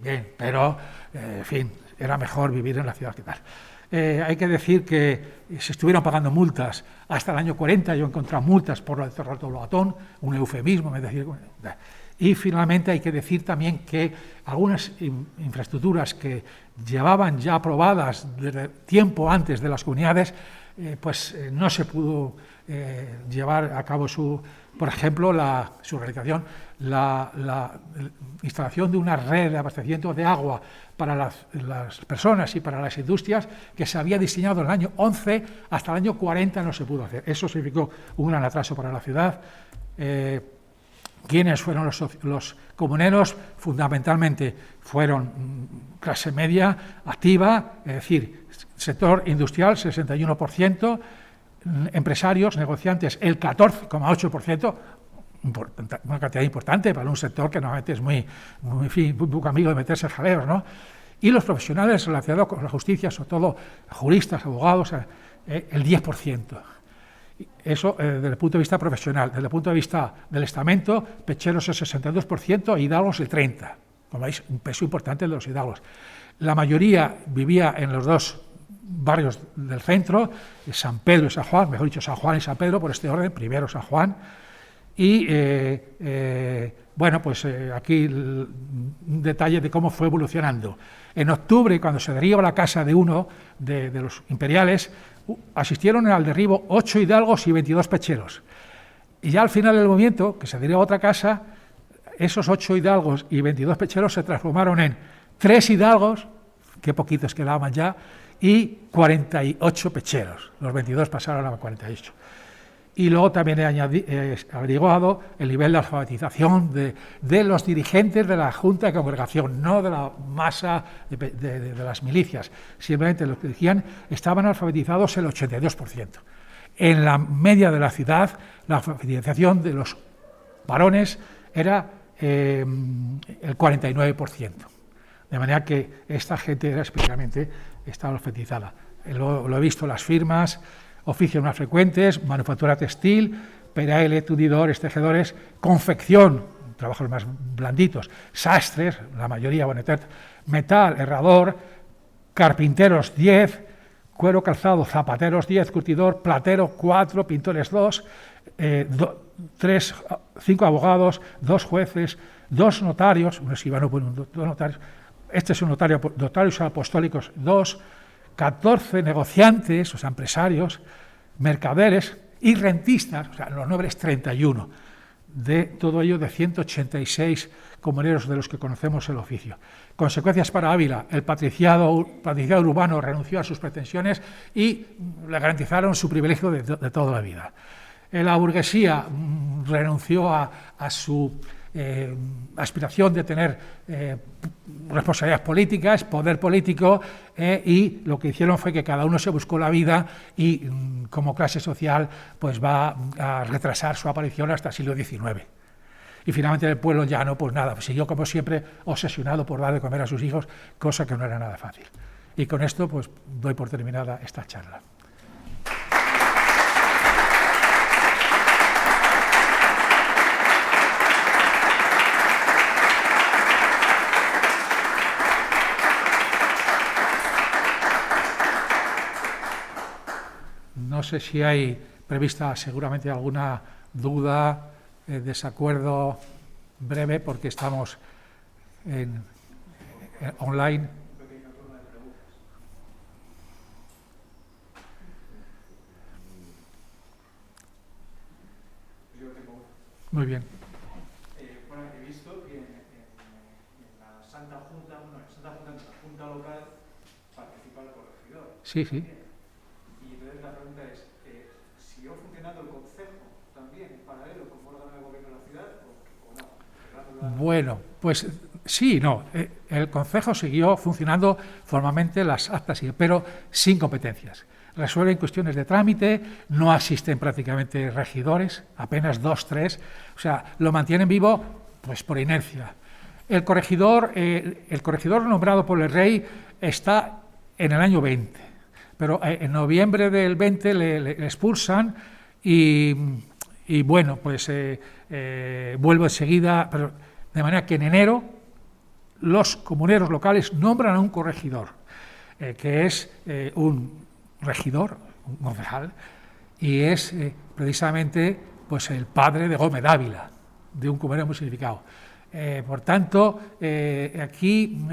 bien, pero, en fin, era mejor vivir en la ciudad que tal. Hay que decir que se estuvieron pagando multas hasta el año 40, yo he encontrado multas por lo de Torrelobatón, un eufemismo, es decir. Y finalmente hay que decir también que algunas infraestructuras que llevaban ya aprobadas desde tiempo antes de las comunidades, no se pudo llevar a cabo por ejemplo, su realización, la instalación de una red de abastecimiento de agua para las personas y para las industrias, que se había diseñado en el año 11, hasta el año 40 no se pudo hacer. Eso significó un gran atraso para la ciudad. ¿Quiénes fueron los comuneros? Fundamentalmente fueron clase media activa, es decir, sector industrial 61%, empresarios, negociantes el 14,8%, una cantidad importante para un sector que normalmente es muy poco amigo de meterse jaleos, ¿no? Y los profesionales relacionados con la justicia, sobre todo juristas, abogados, el 10%. Eso desde el punto de vista profesional. Desde el punto de vista del estamento, pecheros el 62% e hidalgos el 30%. Como veis, un peso importante de los hidalgos. La mayoría vivía en los dos barrios del centro, San Pedro y San Juan, mejor dicho, San Juan y San Pedro, por este orden, primero San Juan. Y aquí un detalle de cómo fue evolucionando. En octubre, cuando se derriba la casa de uno de los imperiales, asistieron al derribo 8 hidalgos y 22 pecheros. Y ya al final del movimiento, que se derriba otra casa, esos 8 hidalgos y 22 pecheros se transformaron en 3 hidalgos, que poquitos quedaban ya, y 48 pecheros. Los 22 pasaron a 48. Y luego también he averiguado el nivel de alfabetización de los dirigentes de la Junta de Congregación, no de la masa de las milicias. Simplemente los que decían estaban alfabetizados el 82%. En la media de la ciudad, la alfabetización de los varones era el 49%. De manera que esta gente era especialmente estaba alfabetizada. Lo he visto en las firmas, oficios más frecuentes, manufactura textil, PRL, tundidores, tejedores, confección, trabajos más blanditos, sastres, la mayoría, metal, herrador, carpinteros 10, cuero calzado, zapateros 10, curtidor, platero 4, pintores 2, 5 abogados, 2 jueces, 2 notarios, unos iban, 2 notarios, este es un notario, notarios apostólicos 2, 14 negociantes, o sea, empresarios, mercaderes y rentistas, o sea, los nobles 31, de todo ello de 186 comuneros de los que conocemos el oficio. Consecuencias para Ávila: el patriciado urbano renunció a sus pretensiones y le garantizaron su privilegio de toda la vida. La burguesía renunció a su aspiración de tener responsabilidades políticas, poder político, y lo que hicieron fue que cada uno se buscó la vida y como clase social pues va a retrasar su aparición hasta el siglo XIX. Y finalmente el pueblo llano, pues nada, siguió como siempre obsesionado por dar de comer a sus hijos, cosa que no era nada fácil. Y con esto pues doy por terminada esta charla. sé si hay prevista seguramente alguna duda, desacuerdo breve, porque estamos online. Muy bien. Bueno, he visto que en la Santa Junta, bueno, en la Junta local participa el corregidor. Sí, sí. Y entonces la pregunta es, ¿siguió funcionando el concejo también en paralelo como órgano de gobierno de la ciudad o no? Bueno, pues sí, no. El concejo siguió funcionando formalmente, las actas, pero sin competencias. Resuelven cuestiones de trámite, no asisten prácticamente regidores, apenas 2, 3, o sea, lo mantienen vivo pues por inercia. El corregidor nombrado por el rey está en el año 20, pero en noviembre del 20 le expulsan y bueno, pues vuelve enseguida, pero de manera que en enero los comuneros locales nombran a un corregidor, que es un regidor, un concejal, y es precisamente pues el padre de Gómez Dávila, de un comunero muy significado. Por tanto, aquí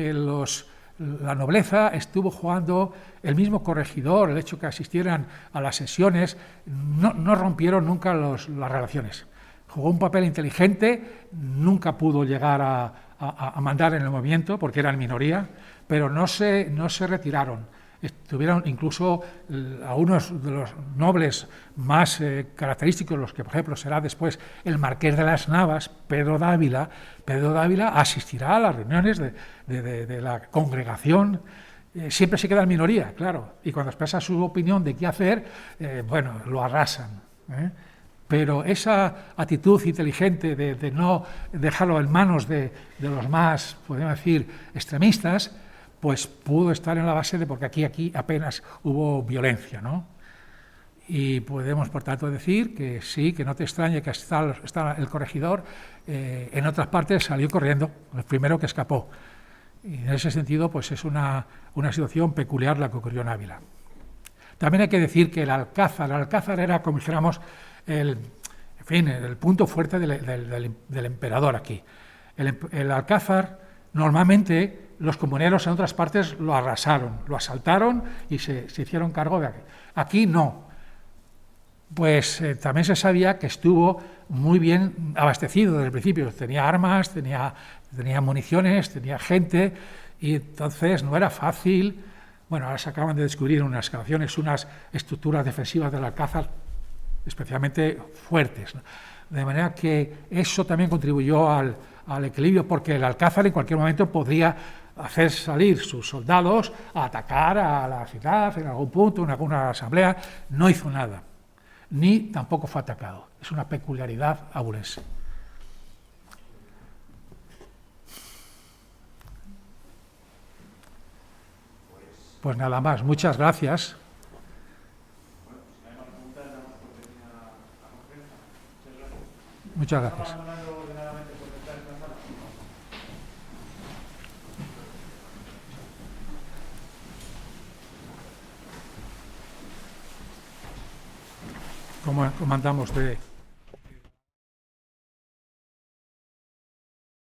la nobleza estuvo jugando, el mismo corregidor, el hecho que asistieran a las sesiones, no rompieron nunca las relaciones. Jugó un papel inteligente, nunca pudo llegar a mandar en el movimiento porque eran minoría, pero no se retiraron. Tuvieron incluso a unos de los nobles más característicos, los que por ejemplo será después el Marqués de las Navas, Pedro Dávila. Pedro Dávila asistirá a las reuniones de la congregación. Siempre se queda en minoría, claro, y cuando expresa su opinión de qué hacer, bueno, lo arrasan. Pero esa actitud inteligente de no dejarlo en manos de los más, podemos decir, extremistas, pues pudo estar en la base de porque aquí apenas hubo violencia, ¿no? Y podemos, por tanto, decir que sí, que no te extrañe que está el corregidor, en otras partes salió corriendo, el primero que escapó. Y en ese sentido, pues es una situación peculiar la que ocurrió en Ávila. También hay que decir que el Alcázar era, como dijéramos, el punto fuerte del emperador aquí. El Alcázar, normalmente, los comuneros en otras partes lo arrasaron, lo asaltaron y se hicieron cargo de aquí. Aquí no. Pues también se sabía que estuvo muy bien abastecido desde el principio. Tenía armas, tenía municiones, tenía gente, y entonces no era fácil. Bueno, ahora se acaban de descubrir en unas excavaciones unas estructuras defensivas del Alcázar especialmente fuertes, ¿no? De manera que eso también contribuyó al equilibrio, porque el Alcázar en cualquier momento podría hacer salir sus soldados a atacar a la ciudad en algún punto, en alguna asamblea. No hizo nada, ni tampoco fue atacado. Es una peculiaridad abulense. Pues nada más, muchas gracias. Muchas gracias. Como andamos de